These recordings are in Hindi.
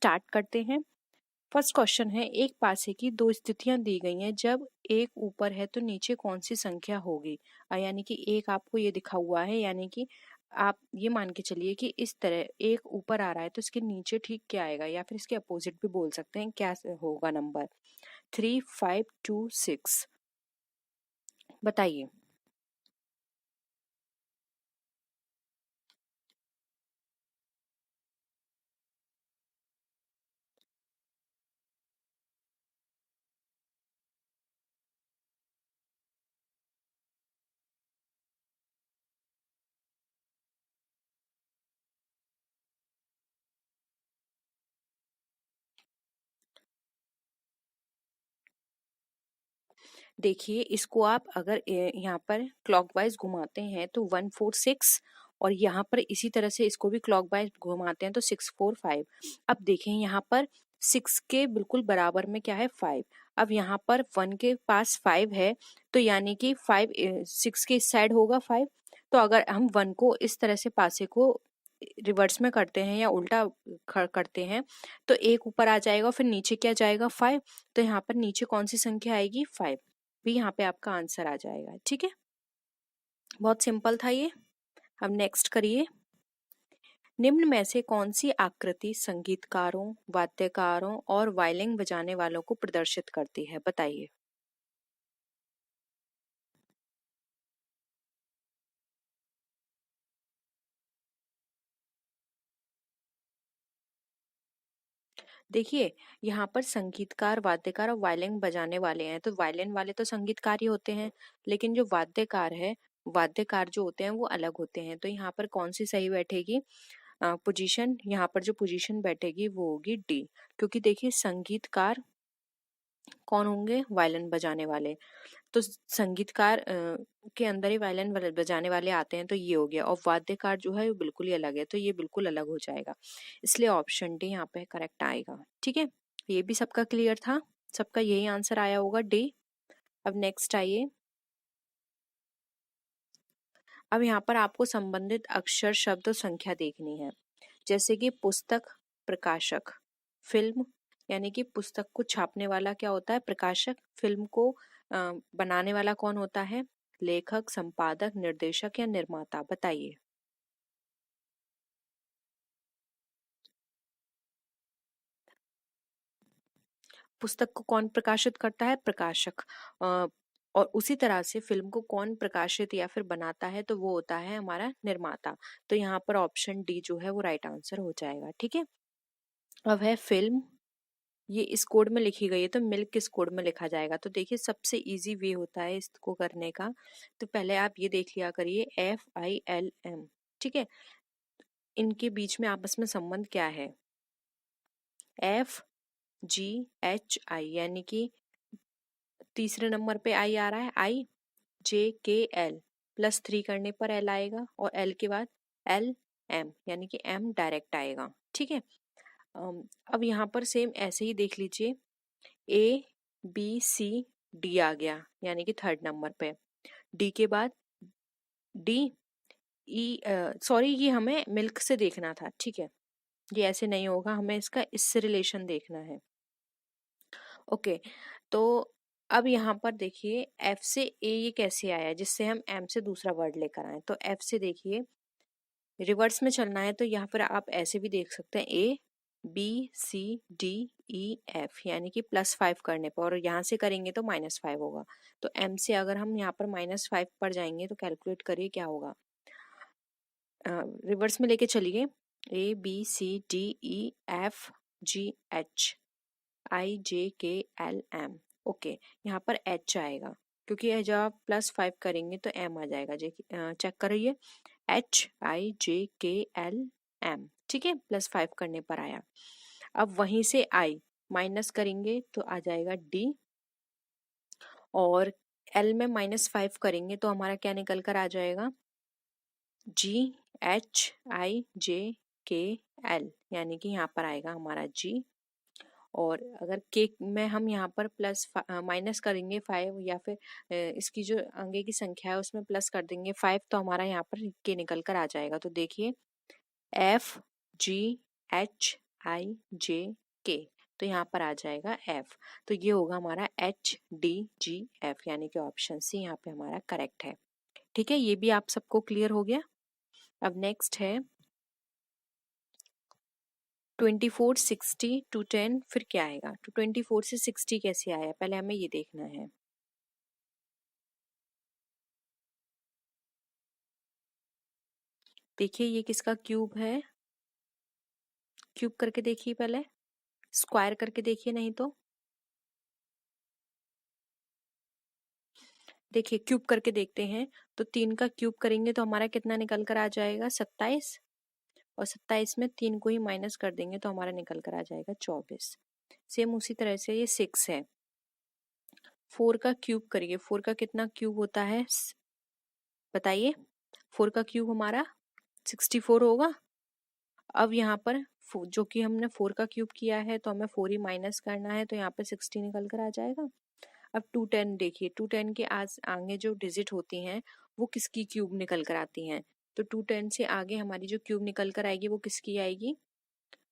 स्टार्ट करते हैं। फर्स्ट क्वेश्चन है, एक पासे की दो स्थितियां दी गई हैं, जब एक ऊपर है तो नीचे कौन सी संख्या होगी। यानी कि एक आपको ये दिखा हुआ है, यानी कि आप ये मान के चलिए कि इस तरह एक ऊपर आ रहा है तो इसके नीचे ठीक क्या आएगा, या फिर इसके अपोजिट भी बोल सकते हैं, क्या होगा नंबर। 3, 5, 2, 6 बताइए। देखिए, इसको आप अगर यहाँ पर क्लॉकवाइज घुमाते हैं तो 1, 4, 6, और यहाँ पर इसी तरह से इसको भी क्लॉकवाइज घुमाते हैं तो 6, 4, 5। अब देखें यहाँ पर 6 के बिल्कुल बराबर में क्या है, 5। अब यहाँ पर 1 के पास 5 है, तो यानी कि 5 6 के इस साइड होगा 5। तो अगर हम 1 को इस तरह से पासे को रिवर्स में करते हैं या उल्टा करते हैं तो एक ऊपर आ जाएगा, फिर नीचे क्या जाएगा, 5। तो यहाँ पर नीचे कौन सी संख्या आएगी, 5। भी यहाँ पे आपका आंसर आ जाएगा। ठीक है, बहुत सिंपल था ये। अब नेक्स्ट करिए। निम्न में से कौन सी आकृति संगीतकारों, वाद्यकारों और वायलिन बजाने वालों को प्रदर्शित करती है, बताइए। देखिए, यहाँ पर संगीतकार, वाद्यकार और वायलिन बजाने वाले हैं, तो वायलिन वाले तो संगीतकार ही होते हैं, लेकिन जो वाद्यकार है, वाद्यकार जो होते हैं वो अलग होते हैं। तो यहाँ पर कौन सी सही बैठेगी पोजीशन, यहाँ पर जो पोजीशन बैठेगी वो होगी डी। क्योंकि देखिए, संगीतकार कौन होंगे, वायलिन बजाने वाले, तो संगीतकार के अंदर ही वायलिन बजाने वाले आते हैं, तो ये हो गया। और वाद्यकार जो है वो बिल्कुल ही अलग है, तो ये बिल्कुल अलग हो जाएगा। इसलिए ऑप्शन डी यहाँ पे करेक्ट आएगा। ठीक है, ये भी सबका क्लियर था, सबका यही आंसर आया होगा, डी। अब नेक्स्ट आइए। अब यहाँ पर आपको संबंधित अक्षर, शब्द और संख्या देखनी है। जैसे कि पुस्तक, प्रकाशक, फिल्म, यानी कि पुस्तक को छापने वाला क्या होता है, प्रकाशक। फिल्म को बनाने वाला कौन होता है, लेखक, संपादक, निर्देशक या निर्माता, बताइए। पुस्तक को कौन प्रकाशित करता है, प्रकाशक। और उसी तरह से फिल्म को कौन प्रकाशित या फिर बनाता है, तो वो होता है हमारा निर्माता। तो यहाँ पर ऑप्शन डी जो है वो राइट आंसर हो जाएगा। ठीक है, अब है फिल्म। ये इस कोड में लिखी गई है, तो मिल्क किस कोड में लिखा जाएगा। तो देखिए, सबसे इजी वे होता है इसको करने का। तो पहले आप ये देख लिया करिए, FILM। ठीक है, इनके बीच में आपस में संबंध क्या है, FGHI, यानी कि तीसरे नंबर पे आई आ रहा है, IJKL, +3 करने पर L आएगा, और L के बाद LM, यानी कि M डायरेक्ट आएगा। ठीक है, अब यहाँ पर सेम ऐसे ही देख लीजिए, ABCD आ गया, यानी कि थर्ड नंबर पे। डी के बाद DE, सॉरी, ये हमें मिल्क से देखना था। ठीक है, ये ऐसे नहीं होगा, हमें इसका इससे रिलेशन देखना है। ओके, तो अब यहाँ पर देखिए, F से A ये कैसे आया, जिससे हम M से दूसरा वर्ड लेकर आए। तो F से देखिए, रिवर्स में चलना है, तो यहाँ पर आप ऐसे भी देख सकते हैं, ABCDEF, यानी कि +5 करने पर, और यहाँ से करेंगे तो -5 होगा। तो M से अगर हम यहाँ पर -5 पर जाएंगे तो कैलकुलेट करिए क्या होगा। रिवर्स में लेके चलिए, ABCDEFGHIJKLM। ओके, यहाँ पर H आएगा, क्योंकि जब आप +5 करेंगे तो M आ जाएगा। चेक करिए, HIJKLM। ठीक है, +5 करने पर आया। अब वहीं से I माइनस करेंगे तो आ जाएगा D, और L में -5 करेंगे तो हमारा क्या निकल कर आ जाएगा, GHIJKL, यानी कि यहाँ पर आएगा हमारा G। और अगर के में हम यहाँ पर माइनस करेंगे 5, या फिर इसकी जो आगे की संख्या है उसमें प्लस कर देंगे 5, तो हमारा यहाँ पर के निकल कर आ जाएगा। तो देखिए, FGHI HIJK, तो यहाँ पर आ जाएगा F। तो ये होगा हमारा HDGF, यानी कि ऑप्शन सी यहाँ पे हमारा करेक्ट है। ठीक है, ये भी आप सबको क्लियर हो गया। अब नेक्स्ट है 24, 60 to 10, फिर क्या आएगा? तो 24 से 60 कैसे आया, पहले हमें ये देखना है। देखिए ये किसका क्यूब है, क्यूब करके देखिए, पहले स्क्वायर करके देखिए, नहीं तो देखिए क्यूब करके देखते हैं। तो 3 का क्यूब करेंगे तो हमारा कितना निकल कर आ जाएगा? 27, और 27 में 3 को ही माइनस कर देंगे तो हमारा निकल कर आ जाएगा 24। सेम उसी तरह से ये 6 है, 4 का क्यूब करिए, 4 का कितना क्यूब होता है बताइए? 4 का क्यूब हमारा 64 होगा। अब यहाँ पर जो कि हमने 4 का क्यूब किया है तो हमें 4 ही माइनस करना है, तो यहाँ पे 60 निकल कर आ जाएगा। अब 210 देखिए, 210 के आगे जो डिजिट होती हैं वो किसकी क्यूब निकल कर आती हैं? तो 210 से आगे हमारी जो क्यूब निकल कर आएगी वो किसकी आएगी?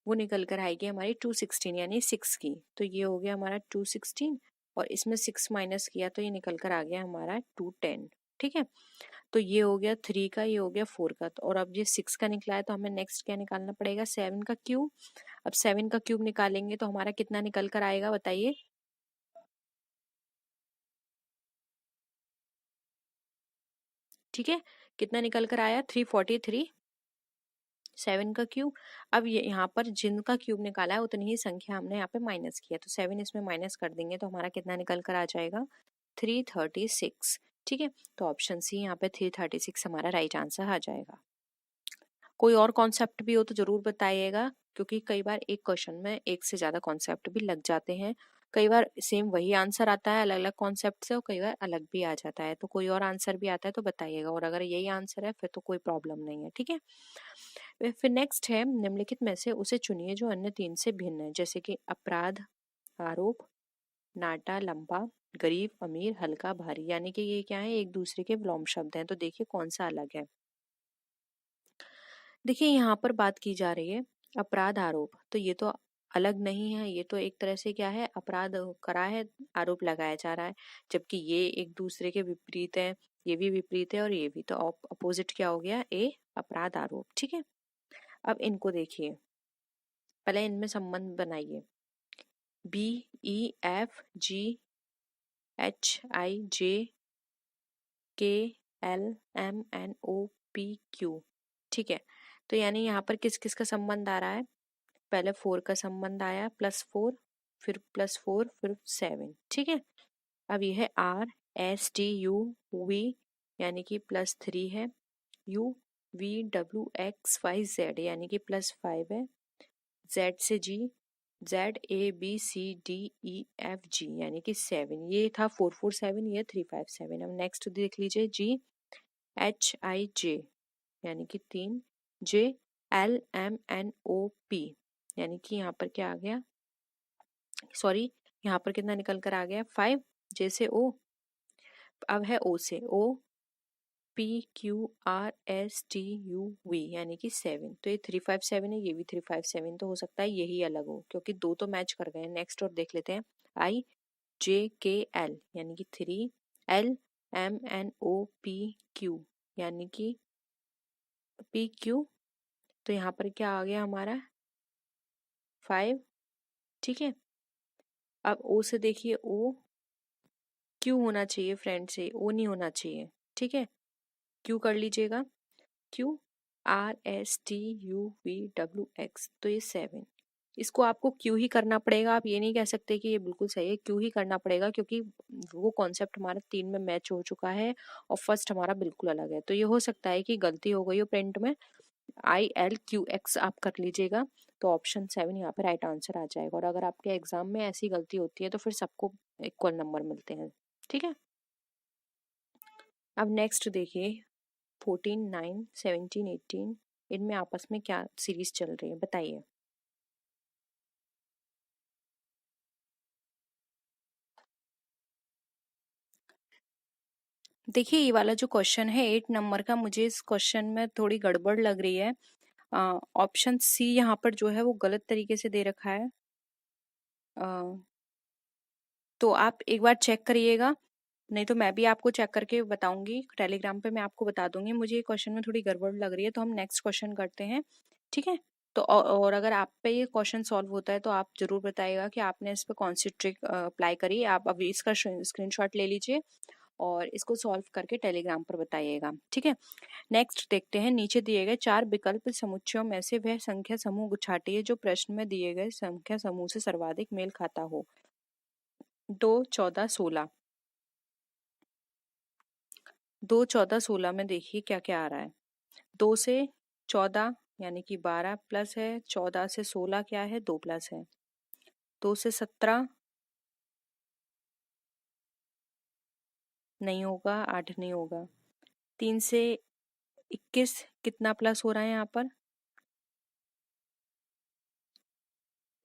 वो निकल कर आएगी हमारी 216 यानी 6 की। तो ये हो गया हमारा 216, और इसमें 6 माइनस किया तो ये निकल कर आ गया हमारा 210। ठीक है, तो ये हो गया 3 का, ये हो गया 4 का। और अब ये 6 का निकला है तो हमें नेक्स्ट क्या निकालना पड़ेगा? 7 का क्यूब। अब 7 का क्यूब निकालेंगे तो हमारा कितना निकल कर आएगा बताइए? ठीक है, कितना निकल कर आया? 343, 7 का क्यूब। अब ये यहाँ पर जिनका क्यूब निकाला है उतनी ही संख्या हमने यहाँ पे माइनस किया, तो 7 इसमें माइनस कर देंगे तो हमारा कितना निकल कर आ जाएगा? 336। ठीक है, तो ऑप्शन सी यहाँ पे 336 हमारा राइट आंसर आ जाएगा। कोई और कॉन्सेप्ट भी हो तो जरूर बताइएगा, क्योंकि कई बार एक क्वेश्चन में एक से ज्यादा कॉन्सेप्ट भी लग जाते हैं। कई बार सेम वही आंसर आता है अलग अलग कॉन्सेप्ट से, और कई बार अलग भी आ जाता है। तो कोई और आंसर भी आता है तो बताइएगा, और अगर यही आंसर है फिर तो कोई प्रॉब्लम नहीं है। ठीक है, फिर नेक्स्ट है निम्नलिखित में से उसे चुनिए जो अन्य 3 से भिन्न है, जैसे कि अपराध, आरोप, नाटा, लंबा, गरीब, अमीर, हल्का, भारी, यानी कि ये क्या है? एक दूसरे के विलोम शब्द हैं। तो देखिए कौन सा अलग है। देखिए यहाँ पर बात की जा रही है अपराध, आरोप, तो ये तो अलग नहीं है, ये तो एक तरह से क्या है? अपराध करा है, आरोप लगाया जा रहा है, जबकि ये एक दूसरे के विपरीत है। ये भी विपरीत है और ये भी, तो अपोजिट क्या हो गया? ए, अपराध, आरोप। ठीक है, अब इनको देखिए, पहले इनमें संबंध बनाइए। B, E, F, G, H, I, J, K, L, M, N, O, P, Q. ठीक है, तो यानी यहाँ पर किस किस का संबंध आ रहा है? पहले 4 का संबंध आया, +4, फिर +4, फिर 7। ठीक है, अब ये है R, S, T, U, V, यानी कि +3 है, U, V, W, X, Y, Z, यानी कि +5 है, जेड से G, Z, A, B, C, D, E, F, G, यानी कि 7। ये था 447, ये 357। अब नेक्स्ट देख लीजिए, जी, एच, आई, जे, यानी कि 3, जे, एल, एम, एन, ओ, पी, यानी कि यहाँ पर क्या आ गया? सॉरी, यहाँ पर कितना निकल कर आ गया? 5, जे से ओ, अब है ओ से, O, P, Q, R, S, T, U, V, यानी कि 7। तो ये 357 है, ये भी 357, तो हो सकता है यही अलग हो, क्योंकि दो तो मैच कर गए। नेक्स्ट और देख लेते हैं, आई, जे, के, एल, यानी कि 3, एल, एम, एन, ओ, पी, क्यू, यानी कि पी, क्यू, तो यहाँ पर क्या आ गया हमारा? 5। ठीक है, अब ओ से देखिए, ओ, क्यू होना चाहिए फ्रेंड से, ओ नहीं होना चाहिए। ठीक है, क्यू कर लीजिएगा, Q, R, S, T, U, V, W, X, तो ये 7। इसको आपको क्यू ही करना पड़ेगा, आप ये नहीं कह सकते कि ये बिल्कुल सही है, क्यू ही करना पड़ेगा, क्योंकि वो कॉन्सेप्ट हमारा 3 में मैच हो चुका है और फर्स्ट हमारा बिल्कुल अलग है। तो ये हो सकता है कि गलती हो गई हो प्रिंट में, आई, एल, क्यू, एक्स आप कर लीजिएगा, तो ऑप्शन 7 यहाँ पे राइट आंसर आ जाएगा। और अगर आपके एग्जाम में ऐसी गलती होती है तो फिर सबको इक्वल नंबर मिलते हैं। ठीक है, अब नेक्स्ट देखिए 14, 9, 17, 18, इनमें आपस में क्या सीरीज चल रही है बताइए? देखिए ये वाला जो क्वेश्चन है 8 नंबर का, मुझे इस क्वेश्चन में थोड़ी गड़बड़ लग रही है। ऑप्शन सी यहाँ पर जो है वो गलत तरीके से दे रखा है। तो आप एक बार चेक करिएगा, नहीं तो मैं भी आपको चेक करके बताऊंगी, टेलीग्राम पे मैं आपको बता दूंगी। मुझे ये क्वेश्चन में थोड़ी गड़बड़ लग रही है, तो हम नेक्स्ट क्वेश्चन करते हैं, ठीक है। तो और अगर आप पे ये क्वेश्चन सॉल्व होता है तो आप जरूर बताइएगा कि आपने इस पे कौन सी ट्रिक अप्लाई करी। आप अभी इसका स्क्रीनशॉट ले लीजिए और इसको सॉल्व करके टेलीग्राम पर बताइएगा, ठीक है। नेक्स्ट देखते हैं, नीचे दिए गए 4 विकल्प समुच्चयों में से वह संख्या समूह छाटिए जो प्रश्न में दिए गए संख्या समूह से सर्वाधिक मेल खाता हो। 2, 14, 16। 2, 14, 16 में देखिए क्या क्या आ रहा है। 2 से 14 यानी कि 12 प्लस है, 14 से 16 क्या है, 2 प्लस है। 2 से 17 नहीं होगा, 8 नहीं होगा। 3 से 21 कितना प्लस हो रहा है यहाँ पर,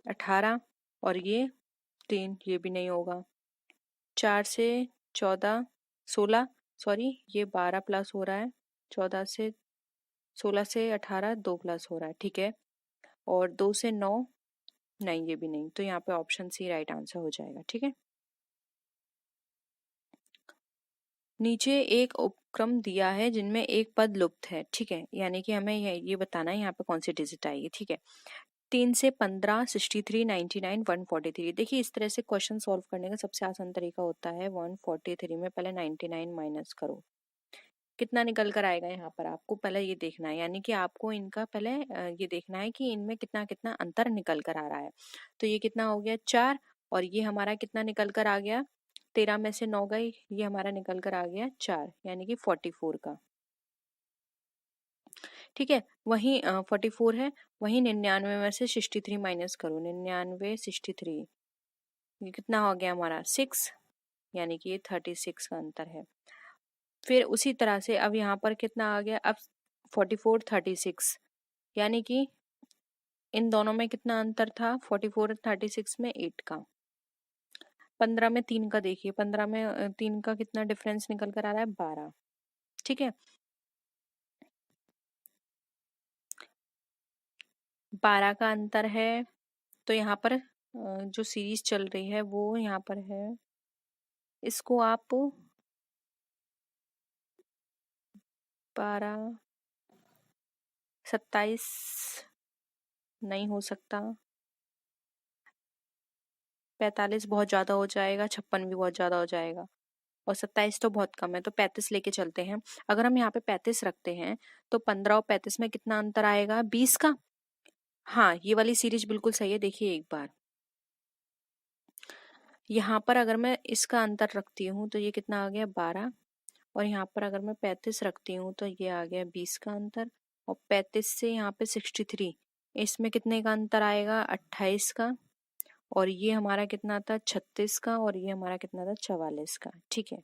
18, और ये 3, ये भी नहीं होगा। 4 से 14, 16, सॉरी ये 12 प्लस हो रहा है। 14 से 16 से 18 2 प्लस हो रहा है, ठीक है। और 2 से 9 नहीं, ये भी नहीं, तो यहाँ पे ऑप्शन सी राइट आंसर हो जाएगा, ठीक है। नीचे एक उपक्रम दिया है जिनमें एक पद लुप्त है, ठीक है, यानी कि हमें ये बताना है यहाँ पे कौन सी डिजिट आएगी, ठीक है। 3 से 15, 63, 99, 143। देखिए इस तरह से क्वेश्चन सॉल्व करने का सबसे आसान तरीका होता है 143 में पहले 99 माइनस करो, कितना निकल कर आएगा यहाँ पर आपको पहले ये देखना है, यानी कि आपको इनका पहले ये देखना है कि इनमें कितना कितना अंतर निकल कर आ रहा है। तो ये कितना हो गया 4, और ये हमारा कितना निकल कर आ गया, 13 में से 9 गई, ये हमारा निकल कर आ गया 4, यानी कि 44 का, ठीक है। वहीं 44 है, वहीं 99 में से 63 माइनस करो, 99 63, ये कितना हो गया हमारा 6, यानी कि ये 36 का अंतर है। फिर उसी तरह से अब यहाँ पर कितना आ गया, अब 44 36, यानी कि इन दोनों में कितना अंतर था 44 और 36 में 8 का। 15 में 3 का देखिए, 15 में 3 का कितना डिफरेंस निकल कर आ रहा है 12, ठीक है। 12 का अंतर है, तो यहाँ पर जो सीरीज चल रही है वो यहाँ पर है, इसको आप 12, 27 नहीं हो सकता, 45 बहुत ज्यादा हो जाएगा, 56 भी बहुत ज्यादा हो जाएगा, और 27 तो बहुत कम है, तो 35 लेके चलते हैं। अगर हम यहाँ पे 35 रखते हैं तो 15 और 35 में कितना अंतर आएगा 20 का। हाँ ये वाली सीरीज बिल्कुल सही है, देखिए एक बार यहाँ पर अगर मैं इसका अंतर रखती हूँ तो ये कितना आ गया 12, और यहाँ पर अगर मैं 35 रखती हूँ तो ये आ गया 20 का अंतर, और 35 से यहाँ पे 63, इसमें कितने का अंतर आएगा 28 का, और ये हमारा कितना था 36 का, और ये हमारा कितना था 44 का, ठीक है।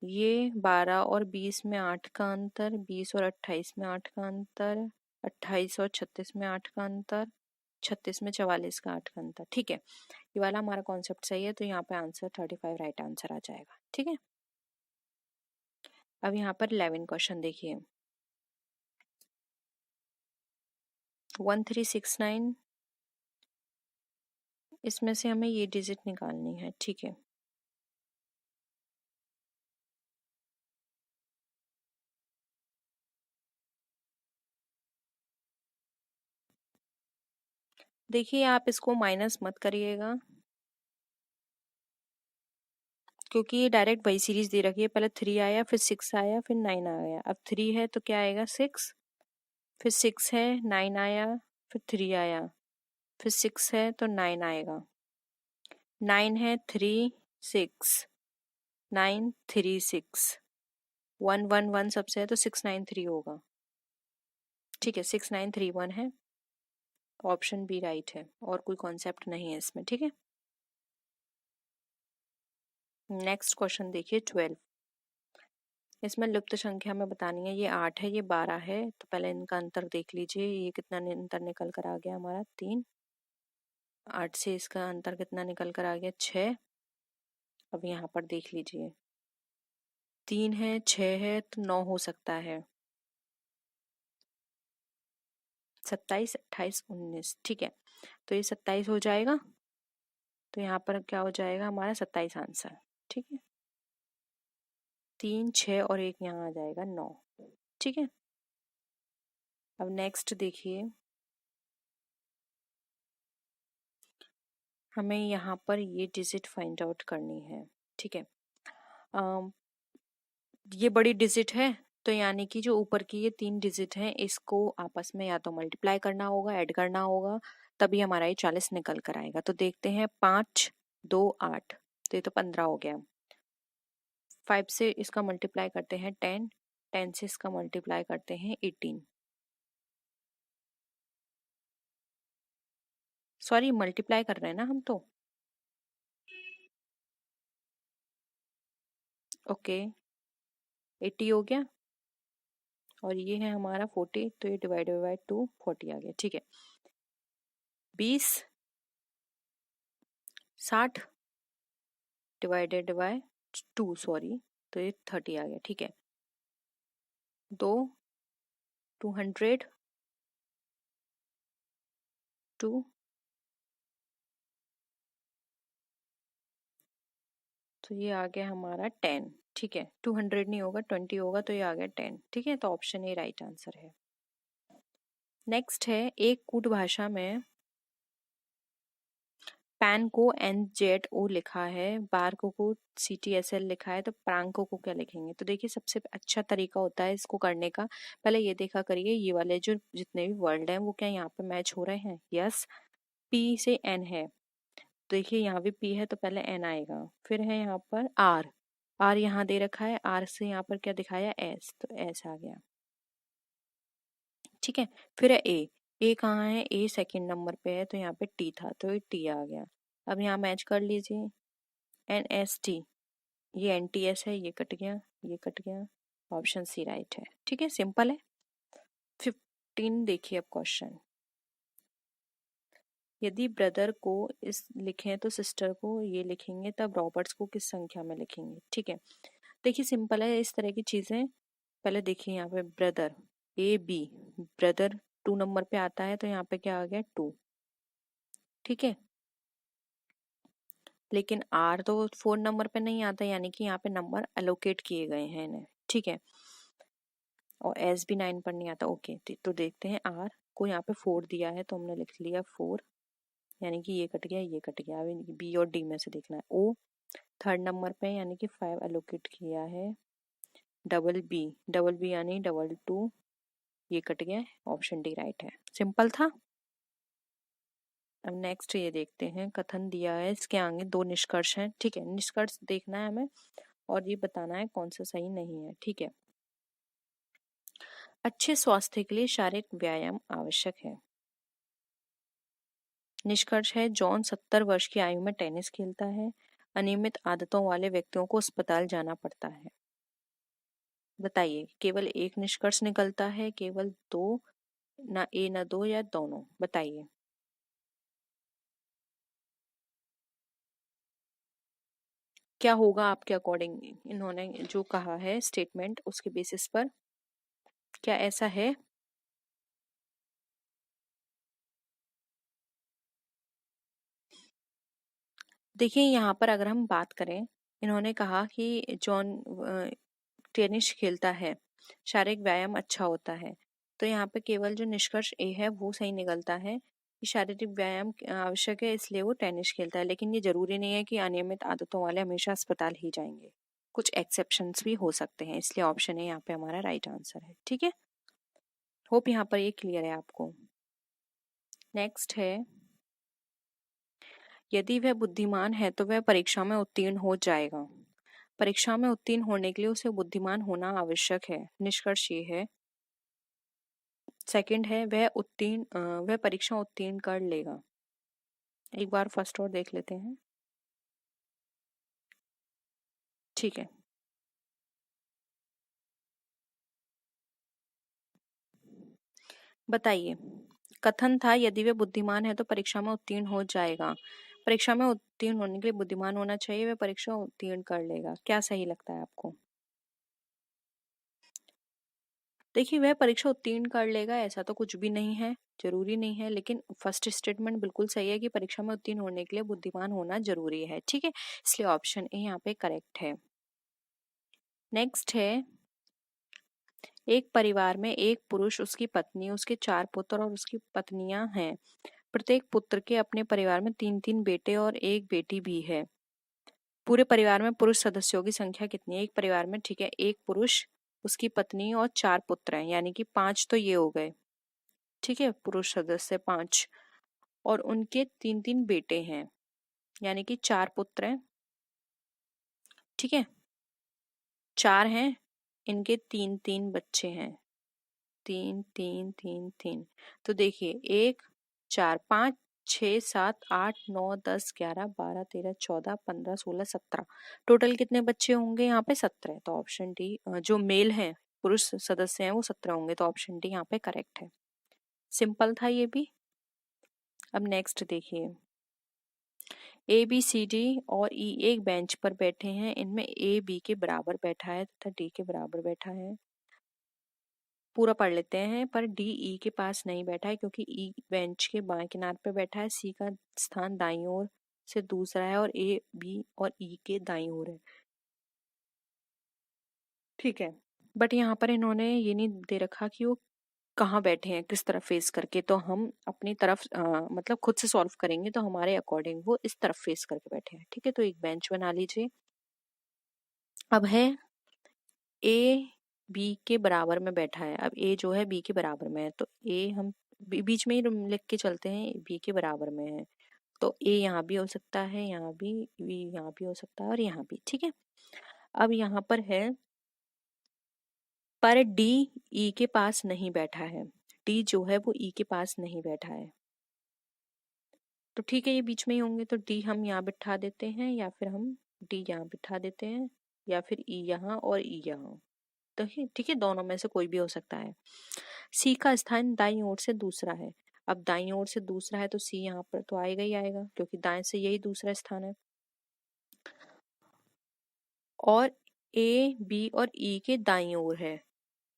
ये 12 और 20 में 8 का अंतर, 20 और 28 में 8 का अंतर, 28 और 36 में 8 का अंतर, 36 में 44 का 8 का अंतर, ठीक है। ये वाला हमारा कॉन्सेप्ट सही है, तो यहाँ पे आंसर 35 राइट आंसर आ जाएगा, ठीक है। अब यहाँ पर 11 क्वेश्चन देखिए, 1369, इसमें से हमें ये डिजिट निकालनी है, ठीक है। देखिए आप इसको माइनस मत करिएगा, क्योंकि ये डायरेक्ट वही सीरीज दे रखी है, पहले 3 आया, फिर 6 आया, फिर 9 आ गया। अब 3 है तो क्या आएगा 6, फिर 6 है 9 आया, फिर 3 आया, फिर 6 है तो 9 आएगा, 9 है 3 6, 9 3 6, 1 1 1 सबसे है तो 6 9 3 होगा, ठीक है। 6 9 3 1 है, ऑप्शन बी राइट है, और कोई कॉन्सेप्ट नहीं है इसमें, ठीक है। नेक्स्ट क्वेश्चन देखिए 12, इसमें लुप्त संख्या में बतानी है, ये 8 है, ये 12 है, तो पहले इनका अंतर देख लीजिए, ये कितना अंतर निकल कर आ गया हमारा 3, 8 से इसका अंतर कितना निकल कर आ गया 6। अब यहाँ पर देख लीजिए 3 है 6 है तो 9 हो सकता है, 27, 28, 19, ठीक है। तो ये 27 हो जाएगा, तो यहाँ पर क्या हो जाएगा हमारा 27 आंसर, ठीक है। 3, 6 और 1 यहाँ आ जाएगा 9, ठीक है। अब नेक्स्ट देखिए, हमें यहाँ पर ये डिजिट फाइंड आउट करनी है, ठीक है। ये बड़ी डिजिट है, तो यानी कि जो ऊपर की ये 3 डिजिट हैं इसको आपस में या तो मल्टीप्लाई करना होगा, ऐड करना होगा, तभी हमारा ये 40 निकल कर आएगा। तो देखते हैं, 5, 2, 8, तो ये तो 15 हो गया। 5 से इसका मल्टीप्लाई करते हैं 10, 10 से इसका मल्टीप्लाई करते हैं 18, सॉरी मल्टीप्लाई कर रहे हैं ना हम तो, ओके 80 हो गया, और ये है हमारा 40, तो ये डिवाइडेड बाय 2 40 आ गया, ठीक है। 20, 60 डिवाइडेड बाय 2, सॉरी, तो ये 30 आ गया, ठीक है। 2, 200, 2, तो ये आ गया हमारा 10, ठीक है। 200 नहीं होगा, 20 होगा, तो ये आ गया 10, ठीक है। तो ऑप्शन ए राइट आंसर है। नेक्स्ट है, एक कूट भाषा में पैन को NZO लिखा है, बारको को CTSL लिखा है, तो प्रांको को क्या लिखेंगे? तो देखिए, सबसे अच्छा तरीका होता है इसको करने का, पहले ये देखा करिए ये वाले जो जितने भी वर्ड हैं वो क्या यहाँ पे मैच हो रहे हैं, यस। P से N है, देखिए यहाँ भी P है तो पहले N आएगा, फिर है यहाँ पर R यहाँ दे रखा है, R से यहाँ पर क्या दिखाया S, तो S आ गया, ठीक है। फिर है A कहाँ है? A सेकंड नंबर पे है, तो यहाँ पे T था, तो ये T आ गया। अब यहाँ मैच कर लीजिए, NST, ये NTS है, ये कट गया, ये कट गया, ऑप्शन सी राइट है, ठीक है, सिंपल है। 15 देखिए अब क्वेश्चन, यदि ब्रदर को इस लिखें तो सिस्टर को ये लिखेंगे, तब रॉबर्ट्स को किस संख्या में लिखेंगे? ठीक है, देखिए सिंपल है, इस तरह की चीजें पहले देखिए, यहाँ पे ब्रदर AB, ब्रदर 2 नंबर पे आता है, तो यहाँ पे क्या आ गया 2, ठीक है। लेकिन R तो 4 नंबर पे नहीं आता, यानी कि यहाँ पे नंबर एलोकेट किए गए हैं इन्हें, ठीक है। और S भी 9 पर नहीं आता, ओके। तो देखते हैं, R को यहाँ पे 4 दिया है, तो हमने लिख लिया 4, यानी कि ये कट गया, ये कट गया। अभी B और D में से देखना है। O थर्ड नंबर पे, यानी कि 5 एलोकेट किया है। डबल बी यानी 2, ये कट गया, ऑप्शन डी राइट है, सिंपल था। अब नेक्स्ट ये देखते हैं, कथन दिया है, इसके आगे 2 निष्कर्ष हैं, ठीक है। निष्कर्ष देखना है हमें और ये बताना है कौन सा सही नहीं है, ठीक है। अच्छे स्वास्थ्य के लिए शारीरिक व्यायाम आवश्यक है। निष्कर्ष है, जॉन 70 वर्ष की आयु में टेनिस खेलता है। अनियमित आदतों वाले व्यक्तियों को अस्पताल जाना पड़ता है। बताइए, केवल एक निष्कर्ष निकलता है, केवल 2, ना ए ना 2, या दोनों? बताइए। क्या होगा आपके अकॉर्डिंग, इन्होंने जो कहा है स्टेटमेंट, उसके बेसिस पर क्या ऐसा है? देखिए, यहाँ पर अगर हम बात करें, इन्होंने कहा कि जॉन टेनिस खेलता है, शारीरिक व्यायाम अच्छा होता है, तो यहाँ पे केवल जो निष्कर्ष ए है वो सही निकलता है कि शारीरिक व्यायाम आवश्यक है, इसलिए वो टेनिस खेलता है। लेकिन ये जरूरी नहीं है कि अनियमित आदतों वाले हमेशा अस्पताल ही जाएंगे, कुछ एक्सेप्शंस भी हो सकते हैं, इसलिए ऑप्शन ए यहाँ पे हमारा राइट आंसर है, ठीक है। होप यहाँ पर ये क्लियर है आपको। नेक्स्ट है, यदि वह बुद्धिमान है तो वह परीक्षा में उत्तीर्ण हो जाएगा। परीक्षा में उत्तीर्ण होने के लिए उसे बुद्धिमान होना आवश्यक है। निष्कर्ष ये है, सेकंड है, वह परीक्षा उत्तीर्ण कर लेगा। एक बार फर्स्ट और देख लेते हैं, ठीक है। बताइए, कथन था, यदि वह बुद्धिमान है तो परीक्षा में उत्तीर्ण हो जाएगा। परीक्षा में उत्तीर्ण होने के लिए बुद्धिमान होना चाहिए, वह परीक्षा उत्तीर्ण कर लेगा। क्या सही लगता है आपको? देखिए वह परीक्षा उत्तीर्ण कर लेगा ऐसा तो कुछ भी नहीं है, जरूरी नहीं है, लेकिन फर्स्ट स्टेटमेंट बिल्कुल सही है कि परीक्षा में उत्तीर्ण होने के लिए बुद्धिमान होना जरूरी है। ठीक है, इसलिए ऑप्शन ए यहाँ पे करेक्ट है। नेक्स्ट है, एक परिवार में एक पुरुष, उसकी पत्नी, उसके 4 पुत्र और उसकी पत्नियां हैं। प्रत्येक पुत्र के अपने परिवार में 3-3 बेटे और एक बेटी भी है। पूरे परिवार में पुरुष सदस्यों की संख्या कितनी है? एक परिवार में, ठीक है, एक पुरुष, उसकी पत्नी और 4 पुत्र हैं, यानी कि 5 तो ये हो गए। ठीक है, पुरुष सदस्य 5 और उनके 3-3 बेटे हैं, यानी कि 4 पुत्र हैं। ठीक है, 4 हैं, इनके 3-3 बच्चे हैं, 3 3 3 3। तो देखिए 1 4 5 6 7 8 9 10 11 12 13 14 15 16 17, टोटल कितने बच्चे होंगे यहाँ पे? 17। तो ऑप्शन डी, जो मेल है, पुरुष सदस्य हैं, वो 17 होंगे, तो ऑप्शन डी यहाँ पे करेक्ट है। सिंपल था ये भी। अब नेक्स्ट देखिए, ए बी सी डी और ई एक बेंच पर बैठे हैं। इनमें ए बी के बराबर बैठा है तथा डी के बराबर बैठा है। पूरा पढ़ लेते हैं, पर डी ई के पास नहीं बैठा है क्योंकि ई बेंच के बाएं किनारे पे बैठा है, सी का स्थान दाईं ओर से दूसरा है और ए बी और ई के दाईं ओर है। ठीक है, बट यहाँ पर इन्होंने ये नहीं दे रखा कि वो कहाँ बैठे हैं, किस तरफ फेस करके, तो हम अपनी तरफ मतलब खुद से सॉल्व करेंगे, तो हमारे अकॉर्डिंग वो इस तरफ फेस करके बैठे हैं। ठीक है, तो एक बेंच बना लीजिए। अब है, ए बी के बराबर में बैठा है। अब ए जो है बी के बराबर में है, तो ए हम बीच में ही लिख के चलते हैं, बी के बराबर में है, तो ए यहाँ भी हो सकता है, यहाँ भी, बी यहाँ भी हो सकता है और यहाँ भी। ठीक है, अब यहाँ पर है, पर डी ई के पास नहीं बैठा है। डी जो है वो ई के पास नहीं बैठा है, तो ठीक है, ये बीच में ही होंगे, तो डी हम यहाँ बिठा देते हैं, या फिर हम डी यहाँ बिठा देते हैं, या फिर ई यहाँ और ई यहाँ। तो ठीक है, दोनों में से कोई भी हो सकता है। सी का स्थान दाईं ओर से दूसरा है। अब दाईं ओर से दूसरा है तो सी यहाँ पर तो आएगा ही आएगा, क्योंकि दाएं से यही दूसरा स्थान है। और ए बी और ई के दाईं ओर है,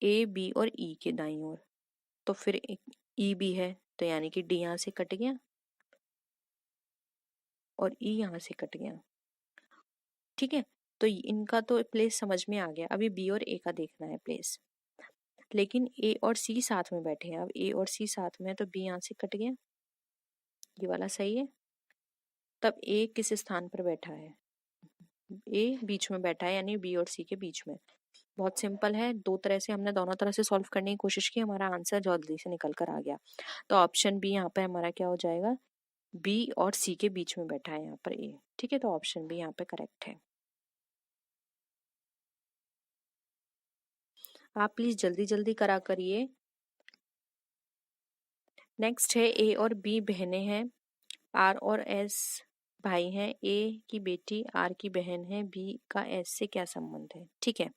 ए बी और ई के दाईं ओर, तो फिर ई भी है, तो यानी कि डी यहाँ से कट गया और ई यहाँ से कट गया। ठीक है, तो इनका तो प्लेस समझ में आ गया, अभी बी और ए का देखना है प्लेस। लेकिन ए और सी साथ में बैठे हैं, अब ए और सी साथ में है तो बी यहाँ से कट गया, ये वाला सही है। तब ए किस स्थान पर बैठा है? ए बीच में बैठा है, यानी बी और सी के बीच में। बहुत सिंपल है, दो तरह से हमने दोनों तरह से सॉल्व करने की कोशिश की, हमारा आंसर जल्दी से निकल कर आ गया। तो ऑप्शन बी यहाँ पे हमारा क्या हो जाएगा? बी और सी के बीच में बैठा है यहाँ पर ए। ठीक है, तो ऑप्शन बी यहाँ पे करेक्ट है। आप प्लीज जल्दी जल्दी करा करिए। नेक्स्ट है, ए और बी बहनें हैं, आर और एस भाई हैं। ए की बेटी आर की बहन है, बी का एस से क्या संबंध है? ठीक है,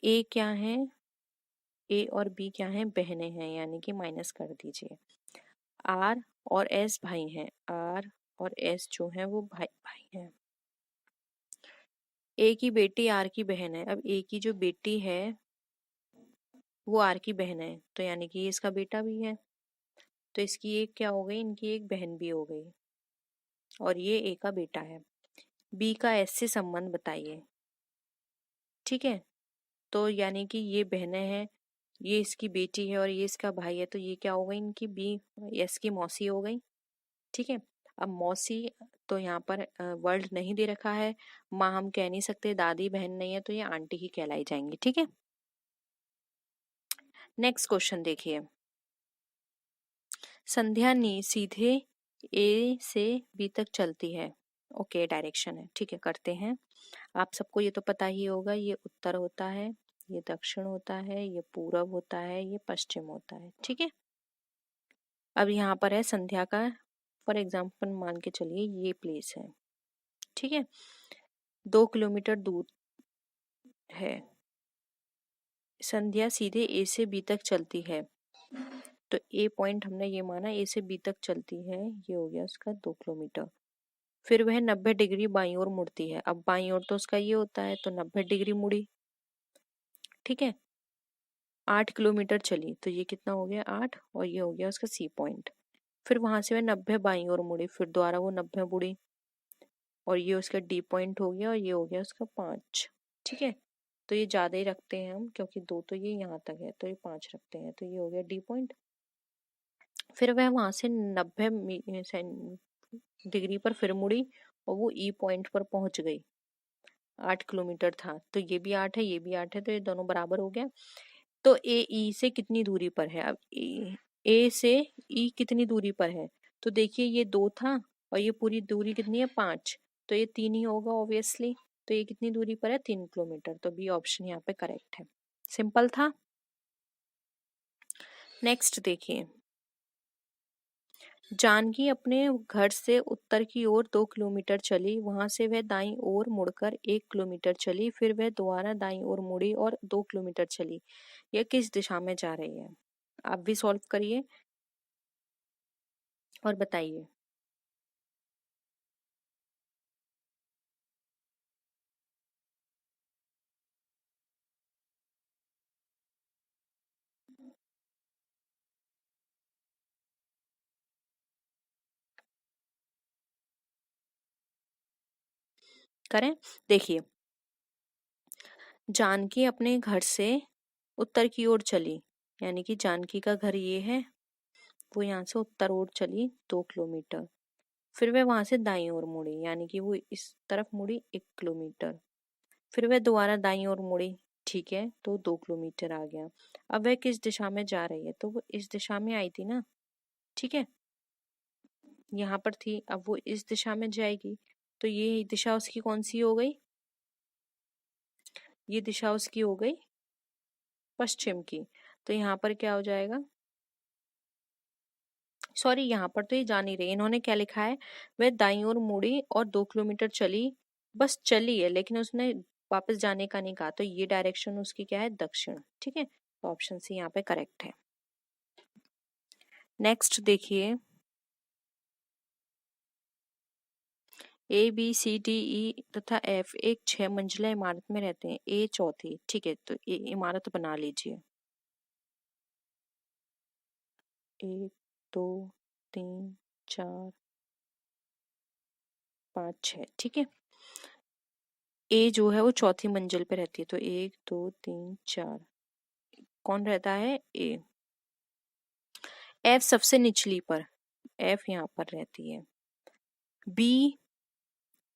ए क्या है, ए और बी क्या है? बहनें हैं, यानी कि माइनस कर दीजिए। आर और एस भाई हैं, आर और एस जो है वो भाई भाई हैं। ए की बेटी आर की बहन है। अब ए की जो बेटी है वो आर की बहन है, तो यानी कि इसका बेटा भी है, तो इसकी एक क्या हो गई? इनकी एक बहन भी हो गई, और ये ए का बेटा है। बी का एस से संबंध बताइए। ठीक है, तो यानी कि ये बहनें हैं, ये इसकी बेटी है और ये इसका भाई है, तो ये क्या हो गई? इनकी बी एस की मौसी हो गई। ठीक है, अब मौसी, तो यहाँ पर वर्ड नहीं दे रखा है, माँ हम कह नहीं सकते, दादी बहन नहीं है, तो ये आंटी ही कहलाई जाएंगी। ठीक है, नेक्स्ट क्वेश्चन देखिए, संध्या नी सीधे ए से बी तक चलती है। ओके, डायरेक्शन है, ठीक है, करते हैं। आप सबको ये तो पता ही होगा, ये उत्तर होता है, ये दक्षिण होता है, ये पूरब होता है, ये पश्चिम होता है। ठीक है, अब यहाँ पर है संध्या का, फॉर एग्जाम्पल मान के चलिए ये प्लेस है। ठीक है, 2 किलोमीटर दूर है, संध्या सीधे ए से बी तक चलती है, तो ए पॉइंट हमने ये माना, ए से बी तक चलती है, ये हो गया उसका 2 किलोमीटर। फिर वह 90 डिग्री बाईं ओर मुड़ती है। अब बाईं ओर तो उसका ये होता है, तो 90 डिग्री मुड़ी। ठीक है, 8 किलोमीटर चली, तो ये कितना हो गया 8, और ये हो गया उसका सी पॉइंट। फिर वहां से वह 90 बाईं ओर मुड़ी, फिर दोबारा वो 90 मुड़ी, और ये उसका डी पॉइंट हो गया, और ये हो गया उसका 5। ठीक है, तो ये ज्यादा ही रखते हैं हम, क्योंकि 2 तो ये यहाँ तक है, तो ये 5 रखते हैं, तो ये हो गया डी पॉइंट। फिर वह वहां से 90 डिग्री पर फिर मुड़ी, और वो ई पॉइंट पर पहुंच गई। 8 किलोमीटर था, तो ये भी 8 है, ये भी 8 है, तो ये दोनों बराबर हो गया। तो ए ई से कितनी दूरी पर है? अब ए से ई कितनी दूरी पर है? तो देखिए ये 2 था, और ये पूरी दूरी कितनी है 5, तो ये 3 ही होगा ऑब्वियसली। तो ये कितनी दूरी पर है? 3 किलोमीटर, तो बी ऑप्शन यहाँ पे करेक्ट है। सिंपल था। नेक्स्ट देखिए, जानकी अपने घर से उत्तर की ओर 2 किलोमीटर चली, वहां से वह दाईं ओर मुड़कर 1 किलोमीटर चली, फिर वह दोबारा दाईं ओर मुड़ी और 2 किलोमीटर चली। यह किस दिशा में जा रही है? आप भी सॉल्व करिए और बताइए। करें, देखिए, जानकी अपने घर से उत्तर की ओर चली, यानी कि जानकी का घर ये है, वो यहाँ से उत्तर ओर चली 2 किलोमीटर। फिर वह वहां से दाईं ओर मुड़ी, यानी कि वो इस तरफ मुड़ी 1 किलोमीटर। फिर वह दोबारा दाईं ओर मुड़ी, ठीक है, तो 2 किलोमीटर आ गया। अब वह किस दिशा में जा रही है? तो वो इस दिशा में आई थी ना, ठीक है, यहाँ पर थी, अब वो इस दिशा में जाएगी, तो ये दिशा उसकी कौन सी हो गई? ये दिशा उसकी हो गई पश्चिम की। तो यहाँ पर क्या हो जाएगा? सॉरी, यहाँ पर तो ये जा नहीं रही, इन्होंने क्या लिखा है? वह दाईं ओर मुड़ी और 2 किलोमीटर चली, बस चली है, लेकिन उसने वापस जाने का नहीं कहा, तो ये डायरेक्शन उसकी क्या है? दक्षिण। ठीक है, तो ऑप्शन सी यहाँ पे करेक्ट है। नेक्स्ट देखिए, ए बी सी डी ई तथा एफ एक 6 मंजिला इमारत में रहते हैं, ए चौथी। ठीक है, तो ये इमारत बना लीजिए। 1 2 3 4 5 6। ठीक है, ए जो है वो चौथी मंजिल पे रहती है, तो 1 2 3 4 कौन रहता है? ए। एफ सबसे निचली पर, एफ यहाँ पर रहती है। बी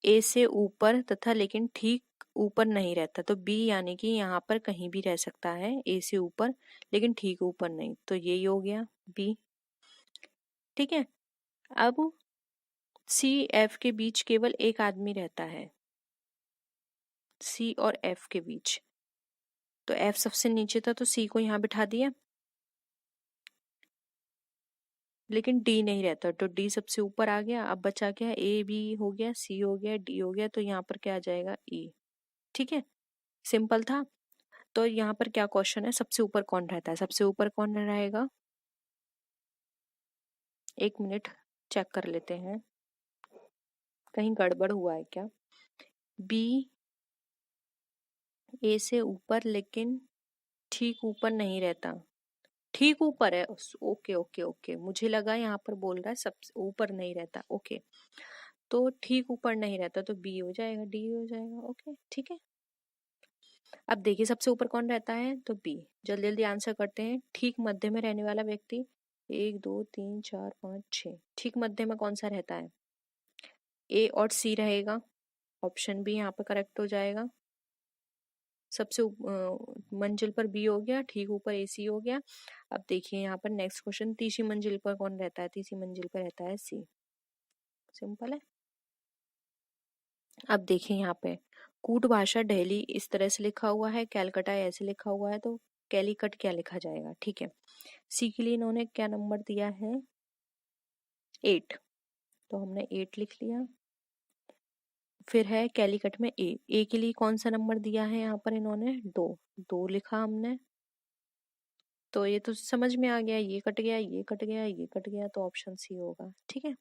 ए से ऊपर तथा लेकिन ठीक ऊपर नहीं रहता, तो बी यानी कि यहाँ पर कहीं भी रह सकता है, ए से ऊपर लेकिन ठीक ऊपर नहीं, तो यही हो गया बी। ठीक है, अब सी एफ के बीच केवल एक आदमी रहता है, सी और एफ के बीच, तो एफ सबसे नीचे था, तो सी को यहाँ बिठा दिया, लेकिन डी नहीं रहता, तो डी सबसे ऊपर आ गया। अब बचा क्या? ए बी हो गया, सी हो गया, डी हो गया, तो यहाँ पर क्या आ जाएगा? ई। ठीक है, सिंपल था। तो यहाँ पर क्या क्वेश्चन है? सबसे ऊपर कौन रहता है? सबसे ऊपर कौन रहेगा? 1 मिनट चेक कर लेते हैं, कहीं गड़बड़ हुआ है क्या? बी ए से ऊपर लेकिन ठीक ऊपर नहीं रहता, ठीक ऊपर है। ओके ओके ओके, मुझे लगा यहाँ पर बोल रहा है सबसे ऊपर नहीं रहता। ओके, तो ठीक ऊपर नहीं रहता, तो बी हो जाएगा, डी हो जाएगा। ओके, ठीक है। अब देखिए सबसे ऊपर कौन रहता है? तो बी। जल्दी जल्दी आंसर करते हैं। ठीक मध्य में रहने वाला व्यक्ति, 1 2 3 4 5 6, ठीक मध्य में कौन सा रहता है? ए और सी रहेगा, ऑप्शन बी यहाँ पे करेक्ट हो जाएगा। सबसे मंजिल पर बी हो गया, ठीक ऊपर ए सी हो गया। अब देखिए यहाँ पर नेक्स्ट क्वेश्चन, तीसरी मंजिल पर कौन रहता है? तीसरी मंजिल पर रहता है सी। सिंपल है। अब देखिए यहाँ पे कूट भाषा दिल्ली इस तरह से लिखा हुआ है, कैलकाटा ऐसे लिखा हुआ है, तो कैलीकट क्या लिखा जाएगा? ठीक है, सी के लिए इन्होंने क्या नंबर दिया है? 8, तो हमने 8 लिख लिया। फिर है कैलीकट में ए के लिए कौन सा नंबर दिया है यहाँ पर? इन्होंने 2, 2 लिखा हमने, तो ये तो समझ में आ गया, ये कट गया, ये कट गया, ये कट गया, तो ऑप्शन सी होगा। ठीक है,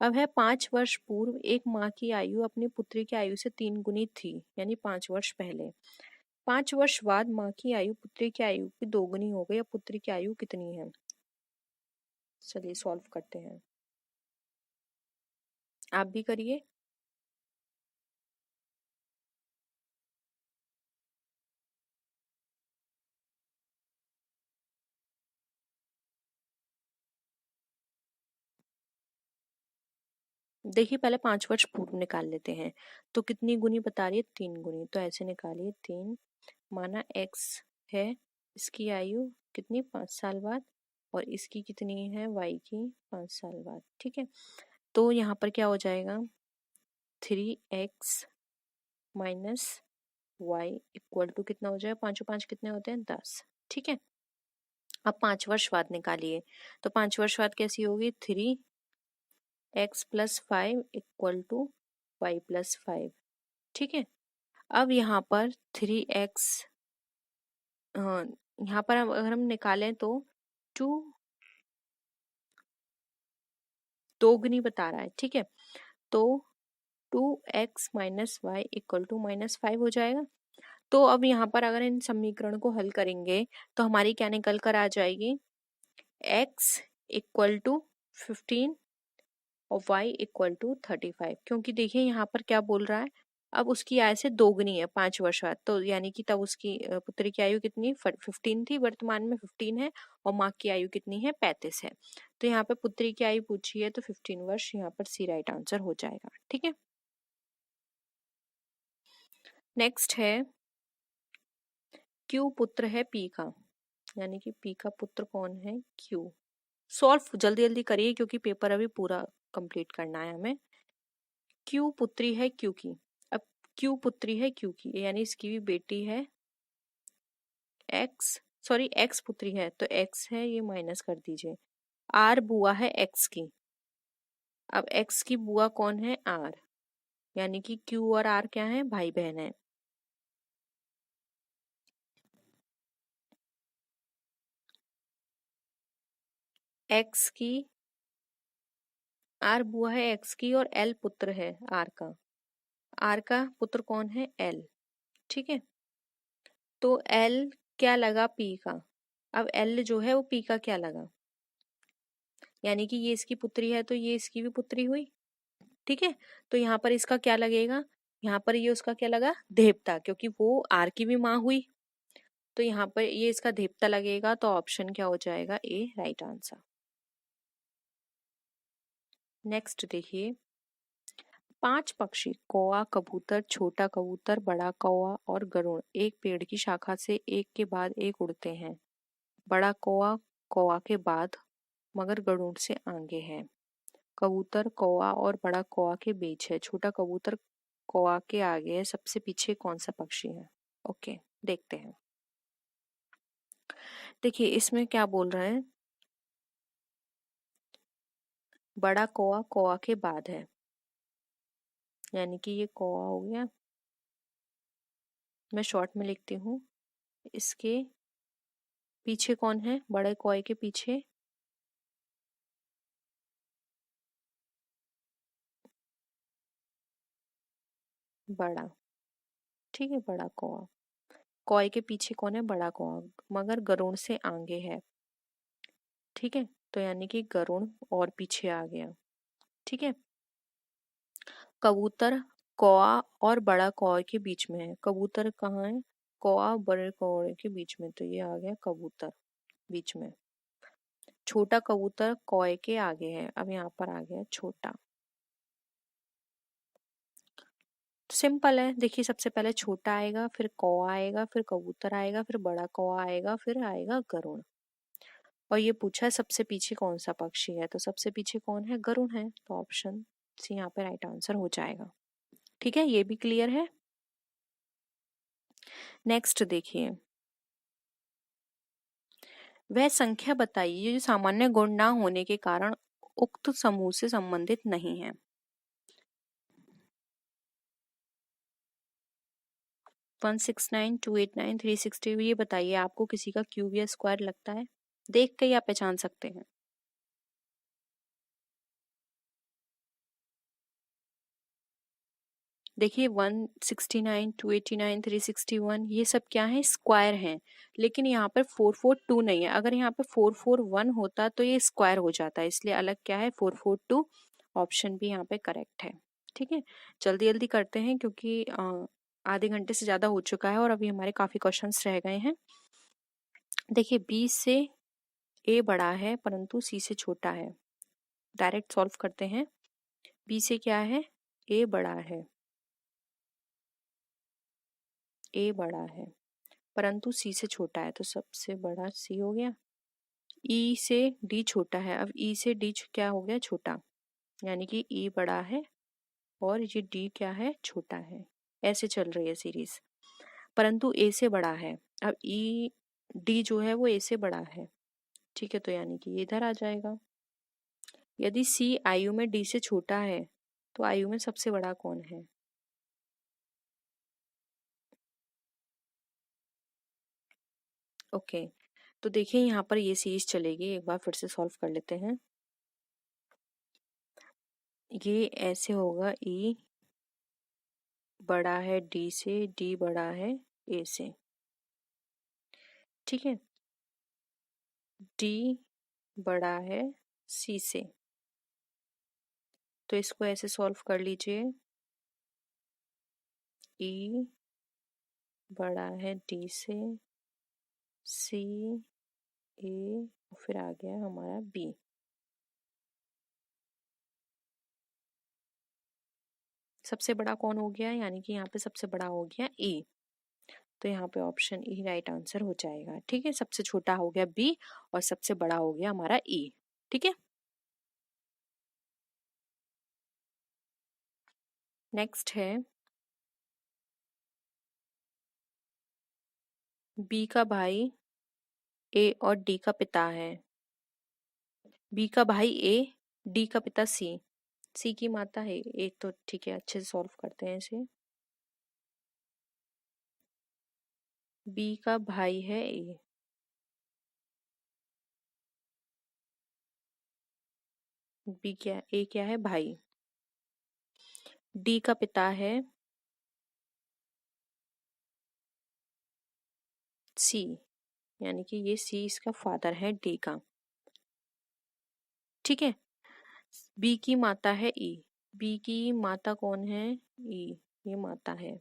अब है 5 वर्ष पूर्व एक माँ की आयु अपनी पुत्री की आयु से 3 गुनी थी, यानी 5 वर्ष पहले। 5 वर्ष बाद माँ की आयु पुत्री की आयु की दोगुनी हो गई। अब पुत्री की आयु कितनी है? चलिए सॉल्व करते हैं, आप भी करिए। देखिए पहले 5 वर्ष पूर्व निकाल लेते हैं, तो कितनी गुनी बता रही है? 3 गुनी। तो ऐसे निकालिए 3 माना x है, इसकी आयु कितनी? 5 साल बाद, और इसकी कितनी है? y की 5 साल बाद। ठीक है, तो यहाँ पर क्या हो जाएगा? 3x minus y equal to कितना हो जाएगा? 5 और 5 कितने होते हैं? 10। ठीक है, अब 5 वर्ष बाद निकालिए, तो 5 वर्ष बाद कैसी होगी? 3x plus 5 equal to y plus 5। ठीक है, अब यहाँ पर 3x, यहाँ पर अगर हम निकालें तो 2 दोगुनी बता रहा है। ठीक है, तो 2x minus Y equal to -5 हो जाएगा। तो अब यहाँ पर अगर इन समीकरण को हल करेंगे तो हमारी क्या निकल कर आ जाएगी? x इक्वल टू 15 और y इक्वल टू 35। क्योंकि देखिए यहाँ पर क्या बोल रहा है, अब उसकी आयु से दोगुनी है 5 वर्ष बाद, तो यानी कि तब उसकी पुत्री की आयु कितनी? 15 थी, वर्तमान में 15 है, और माँ की आयु कितनी है? 35 है। तो यहाँ पे पुत्री की आयु पूछी है, तो 15 वर्ष यहाँ पर सी राइट आंसर हो जाएगा। ठीक है, नेक्स्ट है क्यू पुत्र है पी का, यानी कि पी का पुत्र कौन है? क्यू। सॉल्व जल्दी जल्दी करिए क्योंकि पेपर अभी पूरा कंप्लीट करना है हमें। क्यू पुत्री है क्यू की, अब क्यू पुत्री है क्यू की, यानी इसकी भी बेटी है एक्स, सॉरी एक्स पुत्री है, तो एक्स है, ये माइनस कर दीजिए। आर बुआ है एक्स की, अब एक्स की बुआ कौन है? आर, यानी कि क्यू और आर क्या है? भाई बहन है। एक्स की, आर बुआ है एक्स की, और एल पुत्र है आर का। आर का पुत्र कौन है? एल। ठीक है, तो एल क्या लगा? पी का। अब एल जो है वो पी का क्या लगा? यानी कि ये इसकी पुत्री है तो ये इसकी भी पुत्री हुई। ठीक है, तो यहाँ पर इसका क्या लगेगा? यहाँ पर ये उसका क्या लगा? देवता, क्योंकि वो आर की भी माँ हुई, तो यहाँ पर ये इसका देवता लगेगा। तो ऑप्शन क्या हो जाएगा? ए राइट आंसर। नेक्स्ट देखिए, 5 पक्षी कौवा, कबूतर, छोटा कबूतर, बड़ा कौवा और गरुड़ एक पेड़ की शाखा से एक के बाद एक उड़ते हैं। बड़ा कौवा कौवा के बाद मगर गरुड़ से आगे है। कबूतर कौवा और बड़ा कौवा के बीच है। छोटा कबूतर कौवा के आगे है। सबसे पीछे कौन सा पक्षी है? ओके, देखते हैं। देखिए इसमें क्या बोल रहे हैं, बड़ा कौवा कौवा के बाद है, यानी कि ये कौवा हो गया। मैं शॉर्ट में लिखती हूँ, इसके पीछे कौन है? बड़े कौवे के पीछे बड़ा। ठीक है, बड़ा कौवा, कौवे के पीछे कौन है? बड़ा कौवा, मगर गरुड़ से आगे है। ठीक है, तो यानी कि गरुड़ और पीछे आ गया। ठीक है, कबूतर कौवा और बड़ा कौवे के बीच में है। कबूतर कहाँ है? कौवा बड़े कौवे के बीच में, तो ये आ गया कबूतर बीच में। छोटा कबूतर कौवे के आगे है, अब यहाँ पर आ गया छोटा। सिंपल है, देखिए सबसे पहले छोटा आएगा, फिर कौवा आएगा, फिर कबूतर आएगा, फिर बड़ा कौवा आएगा, फिर आएगा गरुड़। और ये पूछा है सबसे पीछे कौन सा पक्षी है, तो सबसे पीछे कौन है? गरुड़ है, तो ऑप्शन सी यहाँ पे राइट आंसर हो जाएगा। ठीक है, ये भी क्लियर है। नेक्स्ट देखिए, वह संख्या बताइए जो सामान्य गुण ना होने के कारण उक्त समूह से संबंधित नहीं है। 169, 289, 360, ये बताइए आपको किसी का क्यूब या स्क्वायर लगता है? देख के ही आप पहचान सकते हैं। देखिए 169, 289, 361 ये सब क्या है, स्क्वायर हैं, लेकिन यहाँ पर 442 नहीं है। अगर यहाँ पर 441 होता तो ये स्क्वायर हो जाता है, इसलिए अलग क्या है 442। ऑप्शन भी यहाँ पे करेक्ट है। ठीक है, जल्दी जल्दी करते हैं क्योंकि आधे घंटे से ज़्यादा हो चुका है और अभी हमारे काफ़ी क्वेश्चंस रह गए हैं। देखिए बी से ए बड़ा है परंतु सी से छोटा है। डायरेक्ट सॉल्व करते हैं। बी से क्या है, ए बड़ा है, ए बड़ा है परंतु सी से छोटा है, तो सबसे बड़ा सी हो गया। ई से डी छोटा है, अब ई से डी क्या हो गया, छोटा, यानी कि ई बड़ा है और ये डी क्या है, छोटा है। ऐसे चल रही है सीरीज। परंतु ए से बड़ा है, अब ई डी जो है वो ए से बड़ा है। ठीक है, तो यानी कि ये इधर आ जाएगा। यदि सी आयु में डी से छोटा है तो आयु में सबसे बड़ा कौन है। ओके, तो देखिए यहाँ पर ये सीरीज चलेगी, एक बार फिर से सॉल्व कर लेते हैं। ये ऐसे होगा, ई बड़ा है डी से, डी बड़ा है ए से। ठीक है, डी बड़ा है सी से, तो इसको ऐसे सॉल्व कर लीजिए। ई बड़ा है डी से, सी ए, फिर आ गया हमारा बी। सबसे बड़ा कौन हो गया, यानी कि यहाँ पे सबसे बड़ा हो गया ई, तो यहाँ पे ऑप्शन ई राइट आंसर हो जाएगा। ठीक है, सबसे छोटा हो गया बी और सबसे बड़ा हो गया हमारा ई। ठीक है, नेक्स्ट है बी का भाई ए और डी का पिता है। बी का भाई ए, डी का पिता सी, सी की माता है ए, तो ठीक है, अच्छे से सॉल्व करते हैं इसे। बी का भाई है ए, बी क्या, ए क्या है, भाई। डी का पिता है सी, यानी कि ये सी इसका फादर है डी का। ठीक है, बी की माता है ई, बी की माता कौन है, ई, ये माता है।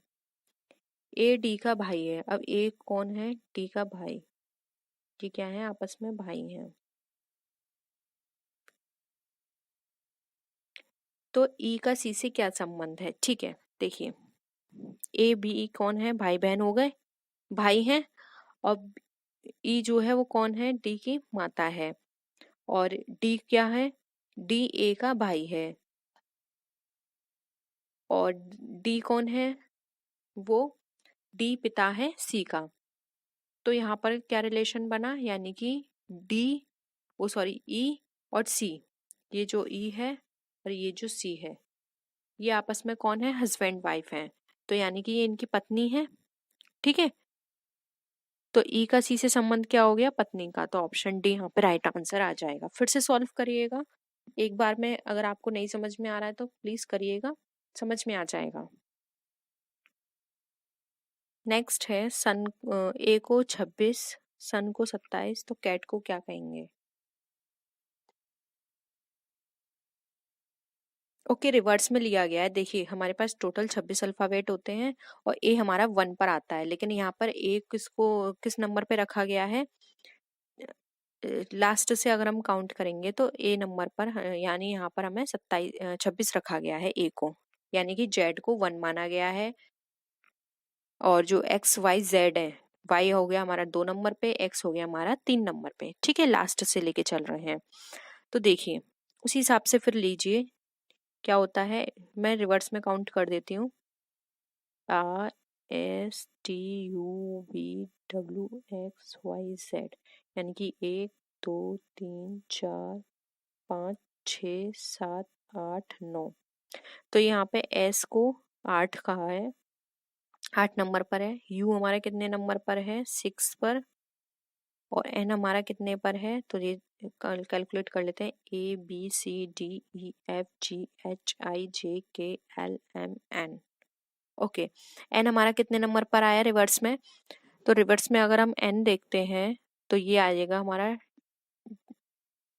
ए डी का भाई है, अब ए कौन है, डी का भाई, ये क्या है, आपस में भाई हैं। तो ई का सी से क्या संबंध है, ठीक है, देखिए ए बी कौन है, भाई बहन हो गए, भाई हैं। और ई जो है वो कौन है, डी की माता है। और डी क्या है, डी ए का भाई है। और डी कौन है, वो डी पिता है सी का। तो यहाँ पर क्या रिलेशन बना, यानी कि डी, वो सॉरी ई और सी, ये जो ई है और ये जो सी है, ये आपस में कौन है, हस्बैंड वाइफ है, तो यानी कि ये इनकी पत्नी है। ठीक है, तो ई का सी से संबंध क्या हो गया, पत्नी का, तो ऑप्शन डी यहाँ पे राइट आंसर आ जाएगा। फिर से सॉल्व करिएगा एक बार में, अगर आपको नहीं समझ में आ रहा है तो प्लीज करिएगा, समझ में आ जाएगा। नेक्स्ट है सन, ए को 26, सन को 27, तो कैट को क्या कहेंगे। ओके, रिवर्स में लिया गया है। देखिए हमारे पास टोटल 26 अल्फाबेट होते हैं और ए हमारा 1 पर आता है, लेकिन यहाँ पर ए किसको किस नंबर पे रखा गया है, लास्ट से अगर हम काउंट करेंगे तो ए नंबर पर, यानी यहाँ पर हमें 26 रखा गया है ए को, यानी कि जेड को 1 माना गया है। और जो एक्स वाई जेड है, वाई हो गया हमारा 2 नंबर पे, एक्स हो गया हमारा 3 नंबर पे। ठीक है, लास्ट से लेके चल रहे हैं। तो देखिए उसी हिसाब से फिर लीजिए क्या होता है। मैं रिवर्स में काउंट कर देती हूँ। R S T U V W X Y Z, यानी कि 1 2 3 4 5 6 7 8 9। तो यहाँ पे एस को 8 कहा है, 8 नंबर पर है। यू हमारा कितने नंबर पर है, 6 पर। और एन हमारा कितने पर है, तो ये कैलकुलेट कर लेते हैं। A B C D E F G H I J K L M N, okay, N हमारा कितने नंबर पर आया रिवर्स में? तो रिवर्स में अगर हम एन देखते हैं तो ये आ जाएगा हमारा,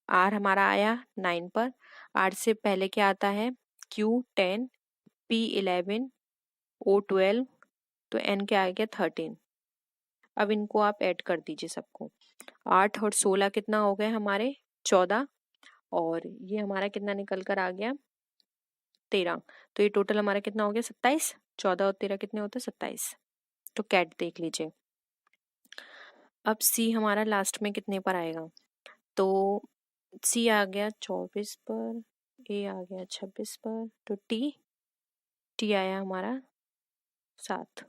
आर हमारा आया 9 पर, आर से पहले क्या आता है? क्यू 10, पी 11, ओ 12, तो एन क्या आ गया? 13। अब इनको आप ऐड कर दीजिए सबको। 8 और 16 कितना हो गए हमारे? 14। और ये हमारा कितना निकल कर आ गया? 13। तो ये टोटल हमारा कितना हो गया? 27। 14 और 13 कितने होते हैं? 27। तो कैट देख लीजिए। अब सी हमारा लास्ट में कितने पर आएगा? तो सी आ गया 24 पर, ए आ गया 26 पर, तो टी आया हमारा 7।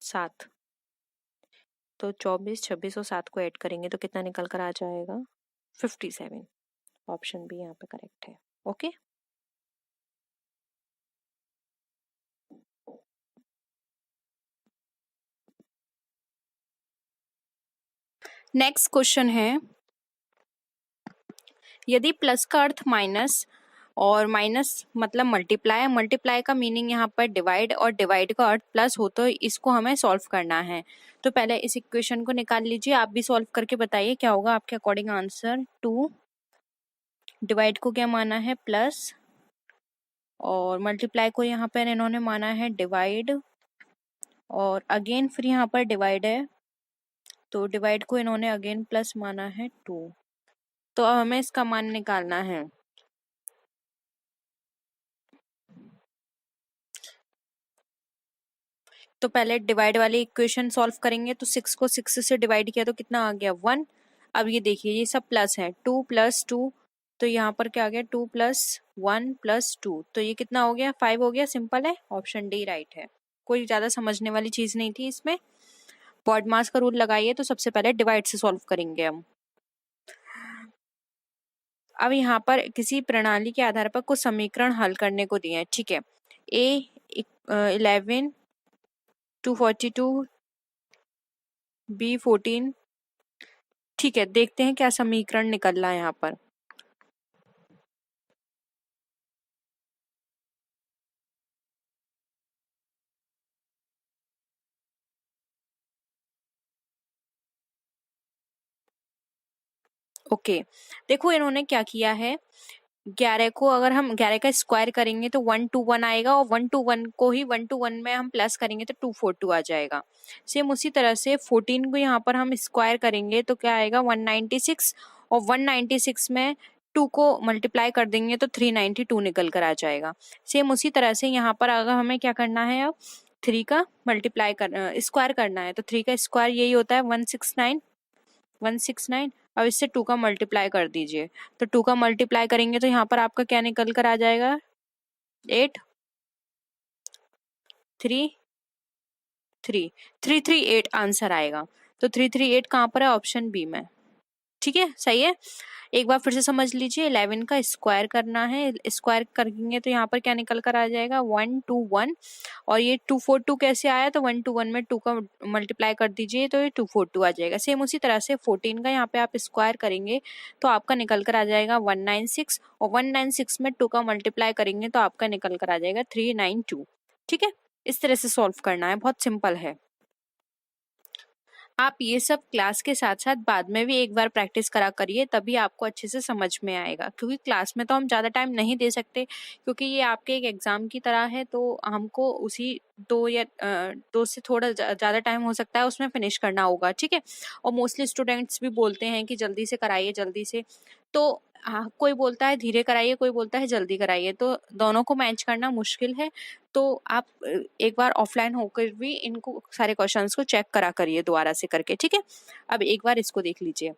7। तो 24, 26 और 7 को ऐड करेंगे तो कितना निकल कर आ जाएगा? 57। ऑप्शन बी यहाँ पे करेक्ट है। ओके। नेक्स्ट क्वेश्चन है, यदि प्लस का अर्थ माइनस और माइनस मतलब मल्टीप्लाई, मल्टीप्लाई का मीनिंग यहाँ पर डिवाइड और डिवाइड का अर्थ प्लस हो, तो इसको हमें सॉल्व करना है। तो पहले इस इक्वेशन को निकाल लीजिए, आप भी सॉल्व करके बताइए क्या होगा आपके अकॉर्डिंग आंसर। 2 डिवाइड को क्या माना है? प्लस, और मल्टीप्लाई को यहाँ पर इन्होंने माना है डिवाइड, और अगेन फिर यहाँ पर डिवाइड है, तो डिवाइड को इन्होंने अगेन प्लस माना है 2। तो अब हमें इसका मान निकालना है। तो पहले डिवाइड वाली इक्वेशन सॉल्व करेंगे, तो 6 को 6 से डिवाइड किया तो कितना आ गया? 1। अब ये देखिए ये सब प्लस है, 2 प्लस 2, तो यहाँ पर क्या आ गया? 2 प्लस 1 प्लस 2, तो ये कितना हो गया? 5 हो गया। सिंपल है, ऑप्शन डी राइट है। कोई ज्यादा समझने वाली चीज नहीं थी इसमें। बॉड मास का रूल लगाइए, तो सबसे पहले डिवाइड से सॉल्व करेंगे हम। अब यहाँ पर किसी प्रणाली के आधार पर कुछ समीकरण हल करने को दिए हैं, ठीक है। ए 11, 242, बी 14, ठीक है। देखते हैं क्या समीकरण निकल रहा है यहाँ पर। ओके, देखो इन्होंने क्या किया है, 11 को अगर हम 11 का स्क्वायर करेंगे तो 121 आएगा, और 121 को ही 121 में हम प्लस करेंगे तो 242 आ जाएगा। सेम उसी तरह से 14 को यहाँ पर हम स्क्वायर करेंगे तो क्या आएगा? 196, और 196 में 2 को मल्टीप्लाई कर देंगे तो 392 निकल कर आ जाएगा। सेम उसी तरह से यहाँ पर अगर हमें क्या करना है, अब 3 का मल्टीप्लाई स्क्वायर करना है, तो 3 का स्क्वायर यही होता है 169, 169। अब इससे 2 का मल्टीप्लाई कर दीजिए, तो 2 का मल्टीप्लाई करेंगे तो यहाँ पर आपका क्या निकल कर आ जाएगा? 8, 3, 3, 338 आंसर आएगा। तो 338 कहाँ पर है? ऑप्शन बी में। ठीक है, सही है। एक बार फिर से समझ लीजिए, 11 का स्क्वायर करना है, स्क्वायर करेंगे तो यहाँ पर क्या निकल कर आ जाएगा? 121, और ये 242 कैसे आया? तो 121 में 2 का मल्टीप्लाई कर दीजिए तो ये 242 आ जाएगा। सेम उसी तरह से 14 का यहाँ पे आप स्क्वायर करेंगे तो आपका निकल कर आ जाएगा 196, और 196 में 2 का मल्टीप्लाई करेंगे तो आपका निकल कर आ जाएगा 392। ठीक है, इस तरह से सॉल्व करना है, बहुत सिंपल है। आप ये सब क्लास के साथ साथ बाद में भी एक बार प्रैक्टिस करा करिए, तभी आपको अच्छे से समझ में आएगा। क्योंकि क्लास में तो हम ज़्यादा टाइम नहीं दे सकते, क्योंकि ये आपके एक एग्ज़ाम की तरह है, तो हमको उसी 2 से थोड़ा ज़्यादा टाइम हो सकता है उसमें फिनिश करना होगा। ठीक है, और मोस्टली स्टूडेंट्स भी बोलते हैं कि जल्दी से कराइए, जल्दी से। तो हाँ, कोई बोलता है धीरे कराइए, कोई बोलता है जल्दी कराइए, तो दोनों को मैच करना मुश्किल है। तो आप एक बार ऑफलाइन होकर भी इनको सारे क्वेश्चंस को चेक करा करिए दोबारा से करके। ठीक है, अब एक बार इसको देख लीजिए।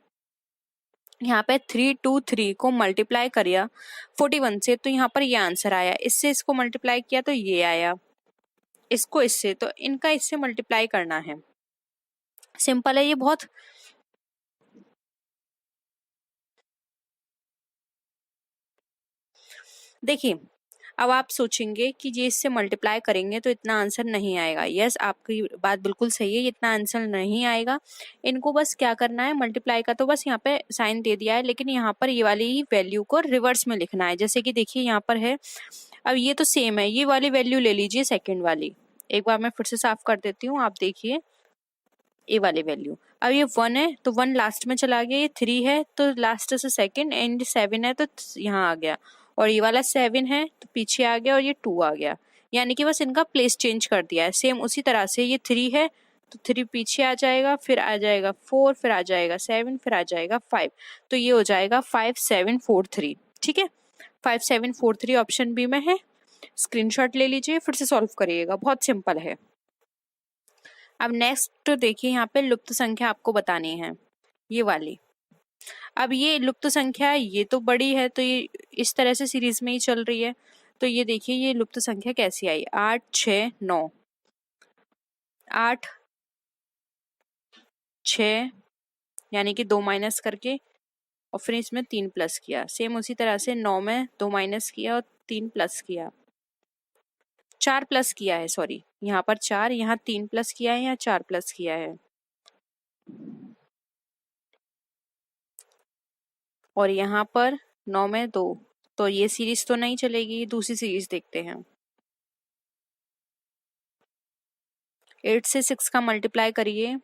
यहाँ पे 323 को मल्टीप्लाई करिए 41 से, तो यहाँ पर ये आंसर आया। इससे इसको मल्टीप्लाई किया तो ये आया, इसको इससे, तो इनका इससे मल्टीप्लाई करना है। सिंपल है ये बहुत। देखिए, अब आप सोचेंगे कि ये इससे मल्टीप्लाई करेंगे तो इतना आंसर नहीं आएगा। यस, आपकी बात बिल्कुल सही है, इतना आंसर नहीं आएगा। इनको बस क्या करना है, मल्टीप्लाई का तो बस यहाँ पे साइन दे दिया है, लेकिन यहाँ पर ये वाली ही वैल्यू को रिवर्स में लिखना है। जैसे कि देखिए यहाँ पर है अब ये तो सेम है, ये वाली वैल्यू ले लीजिए सेकंड वाली, एक बार मैं फिर से साफ कर देती हूँ, आप देखिए ए वाली वैल्यू। अब ये 1 है तो 1 लास्ट में चला गया, ये 3 है तो लास्ट से सेकंड, एंड 7 है तो यहाँ आ गया, और ये वाला 7 है तो पीछे आ गया, और ये 2 आ गया, यानी कि बस इनका प्लेस चेंज कर दिया है। सेम उसी तरह से ये 3 है तो 3 पीछे आ जाएगा, फिर आ जाएगा 4, फिर आ जाएगा 7, फिर आ जाएगा 5, तो ये हो जाएगा 5743। ठीक है, 5743 ऑप्शन बी में है। स्क्रीनशॉट ले लीजिए, फिर से सॉल्व करिएगा, बहुत सिंपल है। अब नेक्स्ट देखिए, यहाँ पे लुप्त संख्या आपको बतानी है, ये वाली। अब ये लुप्त संख्या ये तो बड़ी है, तो ये इस तरह से सीरीज में ही चल रही है, तो ये देखिए ये लुप्त संख्या कैसी आई, 8 6 9, 8 6 यानी कि 2 माइनस करके, और फिर इसमें 3 प्लस किया। सेम उसी तरह से 9 में 2 माइनस किया और 3 प्लस किया, 4 प्लस किया है, सॉरी यहाँ पर 4, यहाँ 3 प्लस किया है, यहाँ 4 प्लस किया है, और यहाँ पर 9 में 2, तो ये सीरीज तो नहीं चलेगी, दूसरी सीरीज देखते हैं। 8 से 6 का मल्टीप्लाई करिए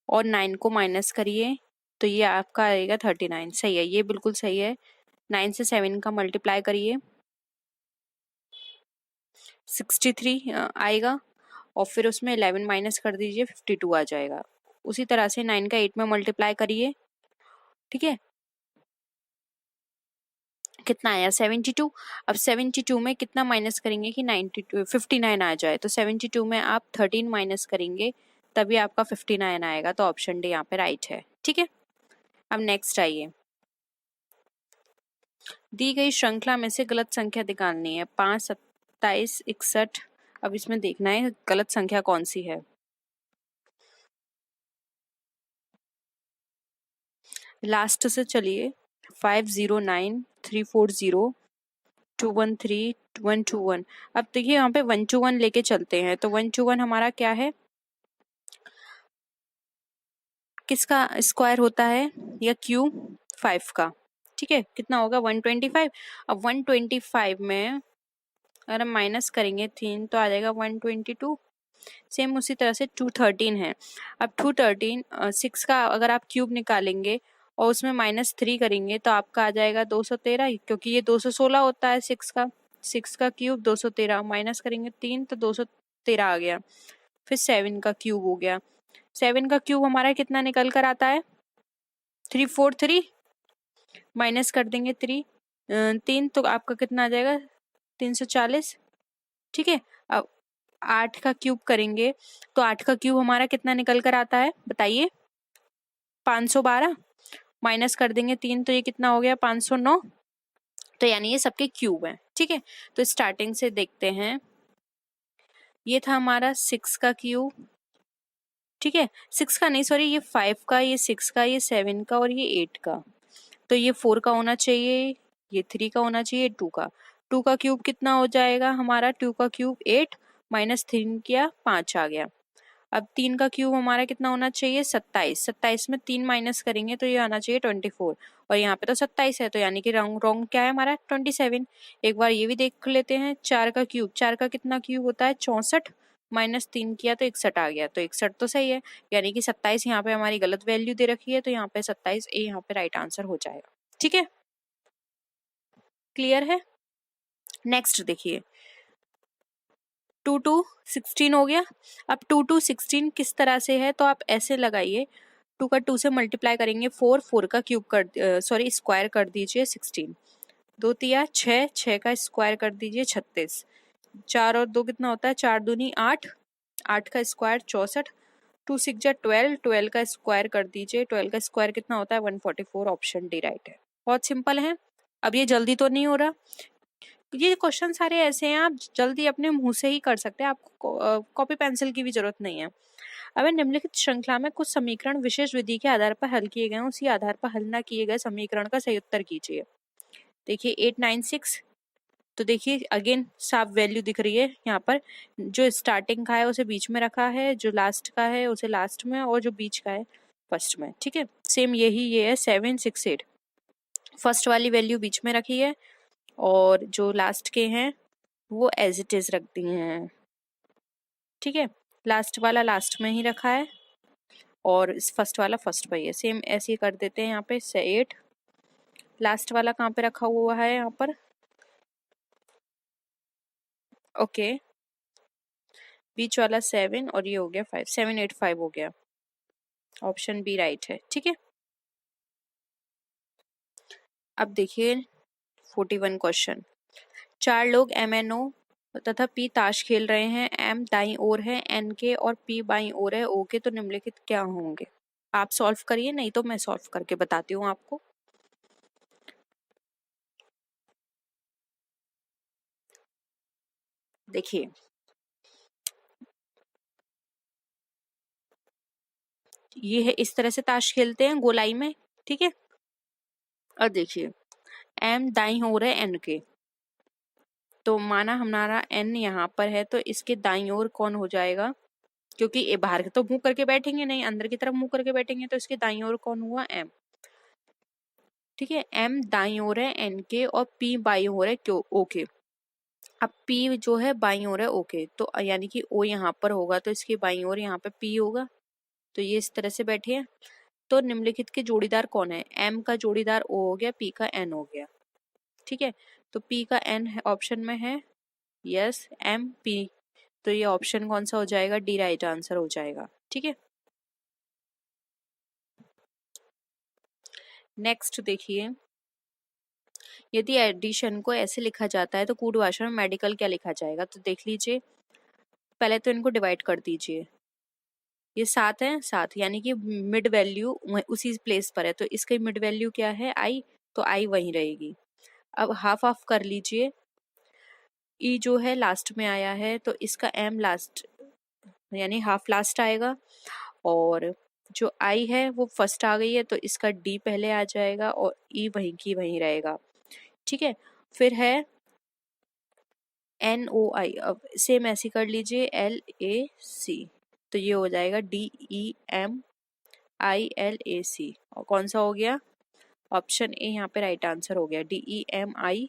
और 9 को माइनस करिए, तो ये आपका आएगा 39। सही है, ये बिल्कुल सही है। 9 से 7 का मल्टीप्लाई करिए, 63 आएगा, और फिर उसमें 11 माइनस कर दीजिए, 52 आ जाएगा। उसी तरह से 9 का 8 में मल्टीप्लाई करिए, ठीक है, कितना आया 72। अब 72 में कितना माइनस करेंगे कि 59 आ जाए, तो 72 में आप 13 माइनस करेंगे, तभी आपका 59 आएगा, तो ऑप्शन डी यहाँ पे राइट है। ठीक है, अब नेक्स्ट आइए, दी गई श्रृंखला में से गलत संख्या निकालनी है, 5 27 61। अब इसमें देखना है गलत संख्या कौन सी है। लास्ट से चलिए, 509 340 213 121। अब देखिए यहाँ पे 121 लेके चलते हैं, तो 121 हमारा क्या है, किसका स्क्वायर होता है, या क्यूब 5 का। ठीक है, कितना होगा 125। अब 125 में अगर हम माइनस करेंगे 3 तो आ जाएगा 122। सेम उसी तरह से 213 है। अब 213 6 का अगर आप क्यूब निकालेंगे और उसमें -3 करेंगे तो आपका आ जाएगा 213, क्योंकि ये 216 होता है 6 का क्यूब 213, माइनस करेंगे 3 तो 213 आ गया। फिर 7 का क्यूब हो गया, 7 का क्यूब हमारा कितना निकल कर आता है 343, माइनस कर देंगे 3 तो आपका कितना आ जाएगा 340। ठीक है, अब 8 का क्यूब करेंगे तो 8 का क्यूब हमारा कितना निकल कर आता है बताइए 512, माइनस कर देंगे 3 तो ये कितना हो गया 509, तो यानी ये सबके क्यूब हैं। ठीक है, तो स्टार्टिंग से देखते हैं, ये था हमारा 6 का क्यूब, ठीक है 6 का नहीं सॉरी, ये 5 का, ये 6 का, ये 7 का और ये 8 का, तो ये 4 का होना चाहिए, ये 3 का होना चाहिए, 2 का। 2 का क्यूब कितना हो जाएगा हमारा, 2 का क्यूब 8, माइनस 3 किया 5 आ गया। अब 3 का क्यूब हमारा कितना होना चाहिए 27, 27 में 3 माइनस करेंगे तो ये आना चाहिए 24, और यहाँ पे तो 27 है, तो यानी कि रॉन्ग क्या है हमारा 27। एक बार ये भी देख लेते हैं, 4 का क्यूब, 4 का कितना क्यूब होता है 64, माइनस 3 किया तो 61 आ गया, तो 61 तो सही है, यानी कि 27 यहाँ पे हमारी गलत वैल्यू दे रखी है, तो यहाँ पे 27 ए यहाँ पे राइट आंसर हो जाएगा। ठीक है, क्लियर है। नेक्स्ट देखिए 2 2 16 हो गया। अब 2 2 16 किस तरह से है, तो आप ऐसे लगाइए, 2 का 2 से मल्टीप्लाई करेंगे 4, 4 का क्यूब कर सॉरी स्क्वायर कर दीजिए 16, 2 तिया 6, 6 का स्क्वायर कर दीजिए 36, 4 और 2 कितना होता है 4 दूनी 8, 8 का स्क्वायर 64, 2 6 जा 12, 12 का स्क्वायर कर दीजिए, 12 का स्क्वायर कितना होता है 144, ऑप्शन डी राइट है। बहुत सिंपल है। अब ये जल्दी तो नहीं हो रहा, ये क्वेश्चन सारे ऐसे हैं आप जल्दी अपने मुंह से ही कर सकते हैं, आपको कॉपी पेंसिल की भी जरूरत नहीं है। अब निम्नलिखित श्रृंखला में कुछ समीकरण विशेष विधि के आधार पर हल किए गए, उसी आधार पर हल न किए गए समीकरण का सही उत्तर कीजिए। देखिए 896, तो देखिए अगेन साफ वैल्यू दिख रही है यहाँ पर, जो स्टार्टिंग का है उसे बीच में रखा है, जो लास्ट का है उसे लास्ट में, और जो बीच का है फर्स्ट में। ठीक है, सेम यही ये है 768, फर्स्ट वाली वैल्यू बीच में रखी है और जो लास्ट के हैं वो एज इट इज रख दिए हैं। ठीक है, लास्ट वाला लास्ट में ही रखा है और इस फर्स्ट वाला फर्स्ट पे है, सेम ऐसे ही कर देते हैं यहाँ पे। 8 लास्ट वाला कहाँ पे रखा हुआ है यहाँ पर, ओके, बीच वाला 7 और ये हो गया 5, 7 8 5 हो गया, ऑप्शन बी राइट है। ठीक है, अब देखिए 41 क्वेश्चन। 4 लोग MNO तथा P ताश खेल रहे हैं। M दाईं ओर है N के और P बाईं ओर है O के, तो निम्नलिखित क्या होंगे? आप सॉल्व करिए, नहीं तो मैं सॉल्व करके बताती हूँ आपको। देखिए ये है, इस तरह से ताश खेलते हैं गोलाई में। ठीक है, और देखिए M दाईं ओर है N के, तो माना हमारा N यहाँ पर है, तो इसके दाईं ओर कौन हो जाएगा, क्योंकि ये बाहर तो मुंह करके बैठेंगे नहीं, अंदर की तरफ मुंह करके बैठेंगे, तो इसके दाईं ओर कौन हुआ, M। ठीक है, M दाईं ओर है N के और P बाईं ओर है O के। अब P जो है बाईं ओर है O के, तो यानी कि O यहाँ पर होगा, तो इसकी बाईं ओर यहाँ पे P होगा, तो ये इस तरह से बैठे हैं। तो निम्नलिखित के जोड़ीदार कौन है? M का जोड़ीदार O हो गया, P का N हो गया। ठीक है, तो P का N ऑप्शन में है, यस M P, तो ये ऑप्शन कौन सा हो जाएगा, डी राइट आंसर हो जाएगा। ठीक है, नेक्स्ट देखिए, यदि एडिशन को ऐसे लिखा जाता है तो कूट भाषा में मेडिकल क्या लिखा जाएगा? तो देख लीजिए, पहले तो इनको डिवाइड कर दीजिए। ये 7 है, 7 यानी कि मिड वैल्यू उसी प्लेस पर है, तो इसकी मिड वैल्यू क्या है, आई, तो आई वहीं रहेगी। अब हाफ ऑफ कर लीजिए, ई जो है लास्ट में आया है, तो इसका एम लास्ट यानी हाफ लास्ट आएगा, और जो आई है वो फर्स्ट आ गई है, तो इसका डी पहले आ जाएगा और ई वहीं की वहीं रहेगा। ठीक है, फिर है NOI, अब सेम ऐसे कर लीजिए, LAC, तो ये हो जाएगा DEMILAC, और कौन सा हो गया, ऑप्शन ए यहाँ पे राइट आंसर हो गया, DEMILAC।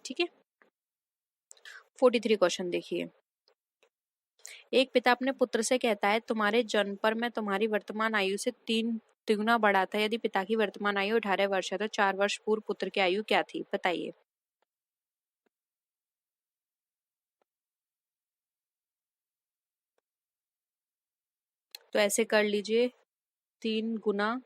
ठीक है, 43 क्वेश्चन देखिए। एक पिता अपने पुत्र से कहता है, तुम्हारे जन्म पर मैं तुम्हारी वर्तमान आयु से 3 तिगुना बढ़ा था। यदि पिता की वर्तमान आयु 18 वर्ष है तो 4 वर्ष पूर्व पुत्र की आयु क्या थी, बताइए। तो ऐसे कर लीजिए, 3 गुना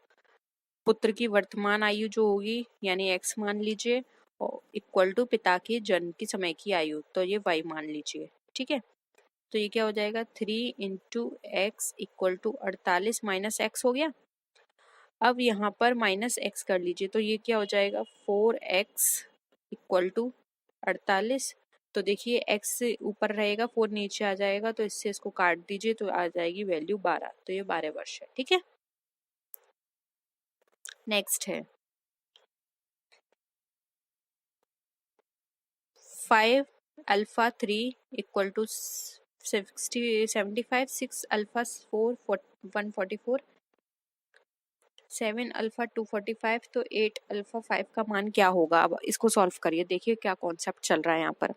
पुत्र की वर्तमान आयु जो होगी यानी x मान लीजिए, और इक्वल टू पिता के जन्म की समय की आयु, तो ये y मान लीजिए। ठीक है, तो ये क्या हो जाएगा, 3 into x equal to 48 minus x हो गया। अब यहाँ पर माइनस एक्स कर लीजिए, तो ये क्या हो जाएगा, 4x इक्वल टू 48। तो देखिए x से ऊपर रहेगा, 4 नीचे आ जाएगा, तो इससे इसको काट दीजिए, तो आ जाएगी वैल्यू 12, तो ये 12 वर्ष है। ठीक है, नेक्स्ट है 5 alpha 3 equal to 75, 6 alpha 4 144, 7 alpha 245, तो 8 अल्फा 5 का मान क्या होगा? अब इसको सॉल्व करिए, देखिए क्या कॉन्सेप्ट चल रहा है यहाँ पर।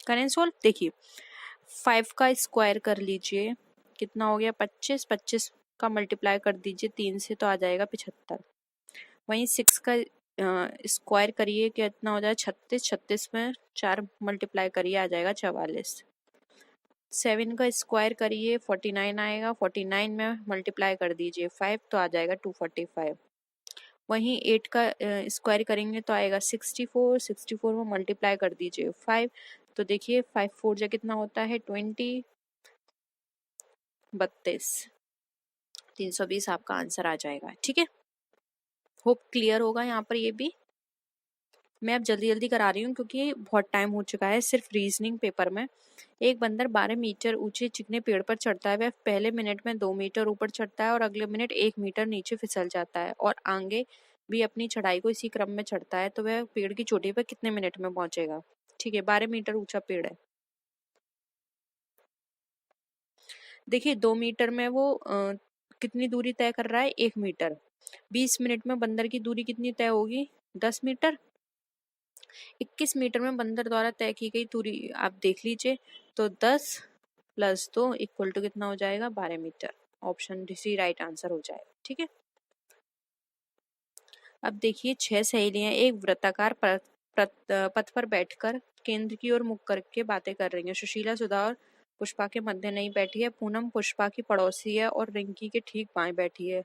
करें सोल्व, देखिए 5 का स्क्वायर कर लीजिए, कितना हो गया, 25, 25 का मल्टीप्लाई कर दीजिए 3 से, तो आ जाएगा 75। वहीं 6 का स्क्वायर करिए, कितना हो जाएगा, 36, 36 में 4 मल्टीप्लाई करिए, आ जाएगा 44। 7 का स्क्वायर करिए, 49 आएगा, 49 में मल्टीप्लाई कर दीजिए 5, तो आ जाएगा 245। वहीं 8 का स्क्वायर करेंगे तो आएगा 64, 64 में मल्टीप्लाई कर दीजिए 5, तो देखिए 5 4 जा कितना होता है, 20, 32, 320 आपका आंसर आ जाएगा। ठीक है, होप क्लियर होगा यहाँ पर। ये भी मैं अब जल्दी जल्दी करा रही हूँ क्योंकि बहुत टाइम हो चुका है। सिर्फ रीजनिंग पेपर में एक बंदर 12 मीटर ऊंचे चिकने पेड़ पर चढ़ता है। वह पहले मिनट में 2 मीटर ऊपर चढ़ता है और अगले मिनट 1 मीटर नीचे फिसल जाता है और आगे भी अपनी चढ़ाई को इसी क्रम में चढ़ता है तो वह पेड़ की चोटी पर कितने मिनट में पहुंचेगा। ठीक है, 12 मीटर ऊंचा पेड़ है। देखिए 2 मीटर में वो कितनी दूरी तय कर रहा है, 1 मीटर। 20 मिनट में बंदर की दूरी कितनी तय होगी, 10 मीटर। 21 मीटर में बंदर द्वारा तय की गई दूरी आप देख लीजिए, तो 10 + 2 इक्वल टू कितना हो जाएगा, 12 meter. Option D right answer हो जाएगा। ठीक है, अब देखिए 6 सहेलियां एक वृत्ताकार पथ पर बैठकर केंद्र की ओर मुख करके बातें कर रही हैं। सुशीला सुधा और पुष्पा के मध्य नहीं बैठी है, पूनम पुष्पा की पड़ोसी है और रिंकी के ठीक बाएं बैठी है।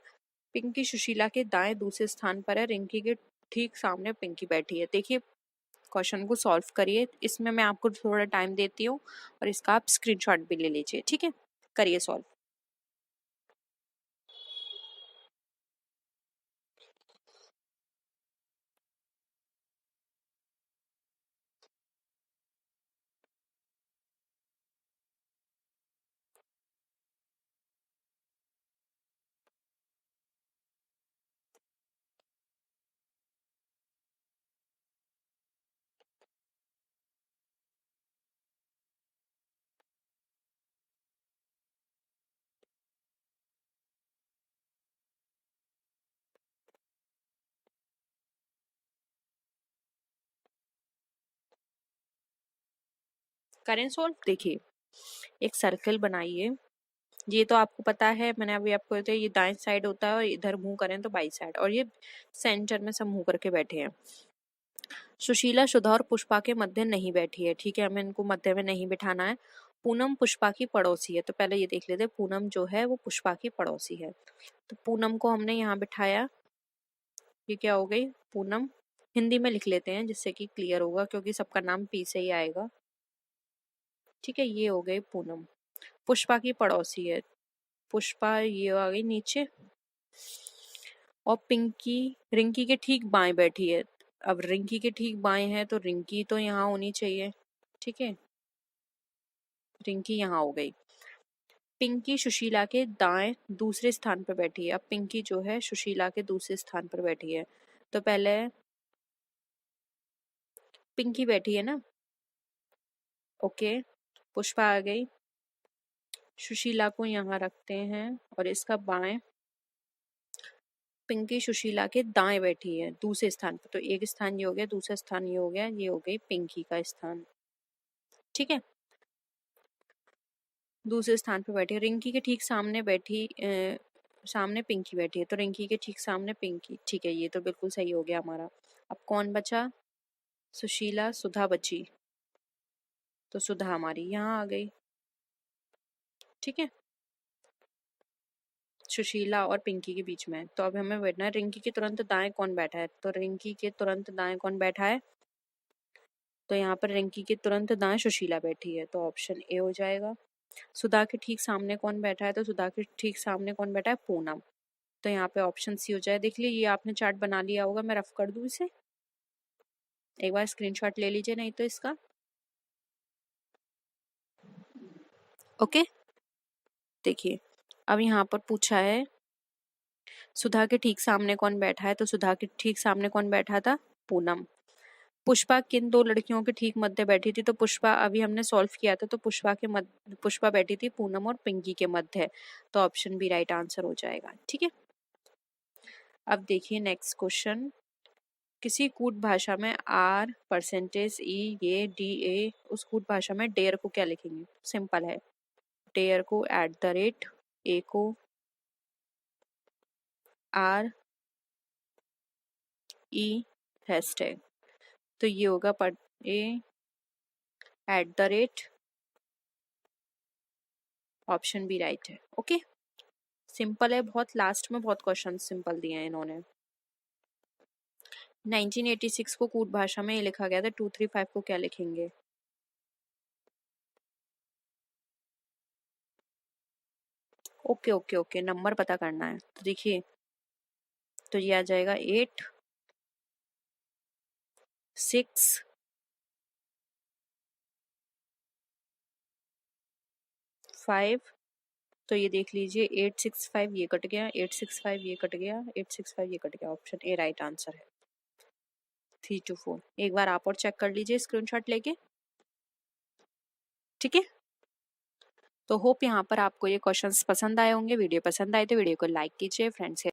पिंकी सुशीला के दाएं दूसरे स्थान पर है, रिंकी के ठीक सामने पिंकी बैठी है। देखिए क्वेश्चन को सॉल्व करिए, इसमें मैं आपको थोड़ा टाइम देती हूँ और इसका आप स्क्रीनशॉट भी ले लीजिए। ठीक है, करिए सॉल्व। करें सॉल्व। देखिए एक सर्कल बनाइए, ये तो आपको पता है, मैंने अभी आपको बताया ये दाएं साइड होता है और इधर मुंह करें तो बाई साइड, और ये सेंटर में सब मुंह करके बैठे हैं। सुशीला सुधा और पुष्पा के मध्य नहीं बैठी है। ठीक है, हमें इनको मध्य में नहीं बिठाना है। पूनम पुष्पा की पड़ोसी है, तो पहले ये देख लेते हैं, पूनम जो है वो पुष्पा की पड़ोसी है। तो पूनम को हमने यहाँ बिठाया, ये क्या हो गई, पूनम। हिंदी में लिख लेते हैं जिससे कि क्लियर होगा, क्योंकि सबका नाम पी से ही आएगा। ठीक है, ये हो गई पूनम, पुष्पा की पड़ोसी है। पुष्पा ये आ गई नीचे, और पिंकी रिंकी के ठीक बाएं बैठी है। अब रिंकी के ठीक बाएं है तो रिंकी तो यहाँ होनी चाहिए। ठीक है, रिंकी यहाँ हो गई। पिंकी सुशीला के दाएं दूसरे स्थान पर बैठी है। अब पिंकी जो है सुशीला के दूसरे स्थान पर बैठी है, तो पहले पिंकी बैठी है ना। ओके, पुष्पा आ गई, सुशीला को यहाँ रखते हैं और इसका बाएं। पिंकी सुशीला के दाएं बैठी है दूसरे स्थान पर, तो एक स्थान ये हो गया, दूसरा स्थान ये हो गया, ये हो गई पिंकी का स्थान। ठीक है, दूसरे स्थान पर बैठी है। रिंकी के ठीक सामने बैठी सामने पिंकी बैठी है, तो रिंकी के ठीक सामने पिंकी। ठीक है, ये तो बिल्कुल सही हो गया हमारा। अब कौन बचा, सुशीला सुधा बची, तो सुधा हमारी यहाँ आ गई। ठीक है, सुशीला और पिंकी के बीच में। तो अब हमें बैठना है रिंकी के तुरंत दाएं कौन बैठा है, तो रिंकी के तुरंत दाएं कौन बैठा है, तो यहाँ पर रिंकी के तुरंत दाएं सुशीला बैठी है, तो ऑप्शन ए हो जाएगा। सुधा के ठीक सामने कौन बैठा है, तो सुधा के ठीक सामने कौन बैठा है, पूनम, तो यहाँ पे ऑप्शन सी हो जाए। देख लीजिए ये आपने चार्ट बना लिया होगा, मैं रफ कर दूं इसे, एक बार स्क्रीनशॉट ले लीजिए नहीं तो इसका। ओके, देखिए अब यहाँ पर पूछा है सुधा के ठीक सामने कौन बैठा है, तो सुधा के ठीक सामने कौन बैठा था, पूनम। पुष्पा किन दो लड़कियों के ठीक मध्य बैठी थी, तो पुष्पा अभी हमने सॉल्व किया था, तो पुष्पा के मध्य पुष्पा बैठी थी पूनम और पिंकी के मध्य, तो ऑप्शन बी राइट आंसर हो जाएगा। ठीक है, अब देखिए नेक्स्ट क्वेश्चन। किसी कूट भाषा में आर परसेंटेज ई ये डी ए, उस कूट भाषा में डेयर को क्या लिखेंगे, सिंपल है, डेयर को @ ए को आर ई हैशटैग, तो ये होगा पर ए @ ऑप्शन बी राइट है। ओके, सिंपल है बहुत, लास्ट में बहुत क्वेश्चन सिंपल दिए हैं इन्होंने। 1986 को कूट भाषा में ये लिखा गया था, 235 को क्या लिखेंगे, ओके ओके ओके, नंबर पता करना है, तो देखिए तो ये आ जाएगा 8 6 5 तो ये देख लीजिए 865 ये कट गया, 865 ये कट गया, 865 ये कट गया। ऑप्शन ए राइट आंसर है 324। एक बार आप और चेक कर लीजिए स्क्रीनशॉट लेके, ठीक है। तो होप यहाँ पर आपको ये क्वेश्चंस पसंद आए होंगे। वीडियो पसंद आए तो वीडियो को लाइक कीजिए, फ्रेंड्स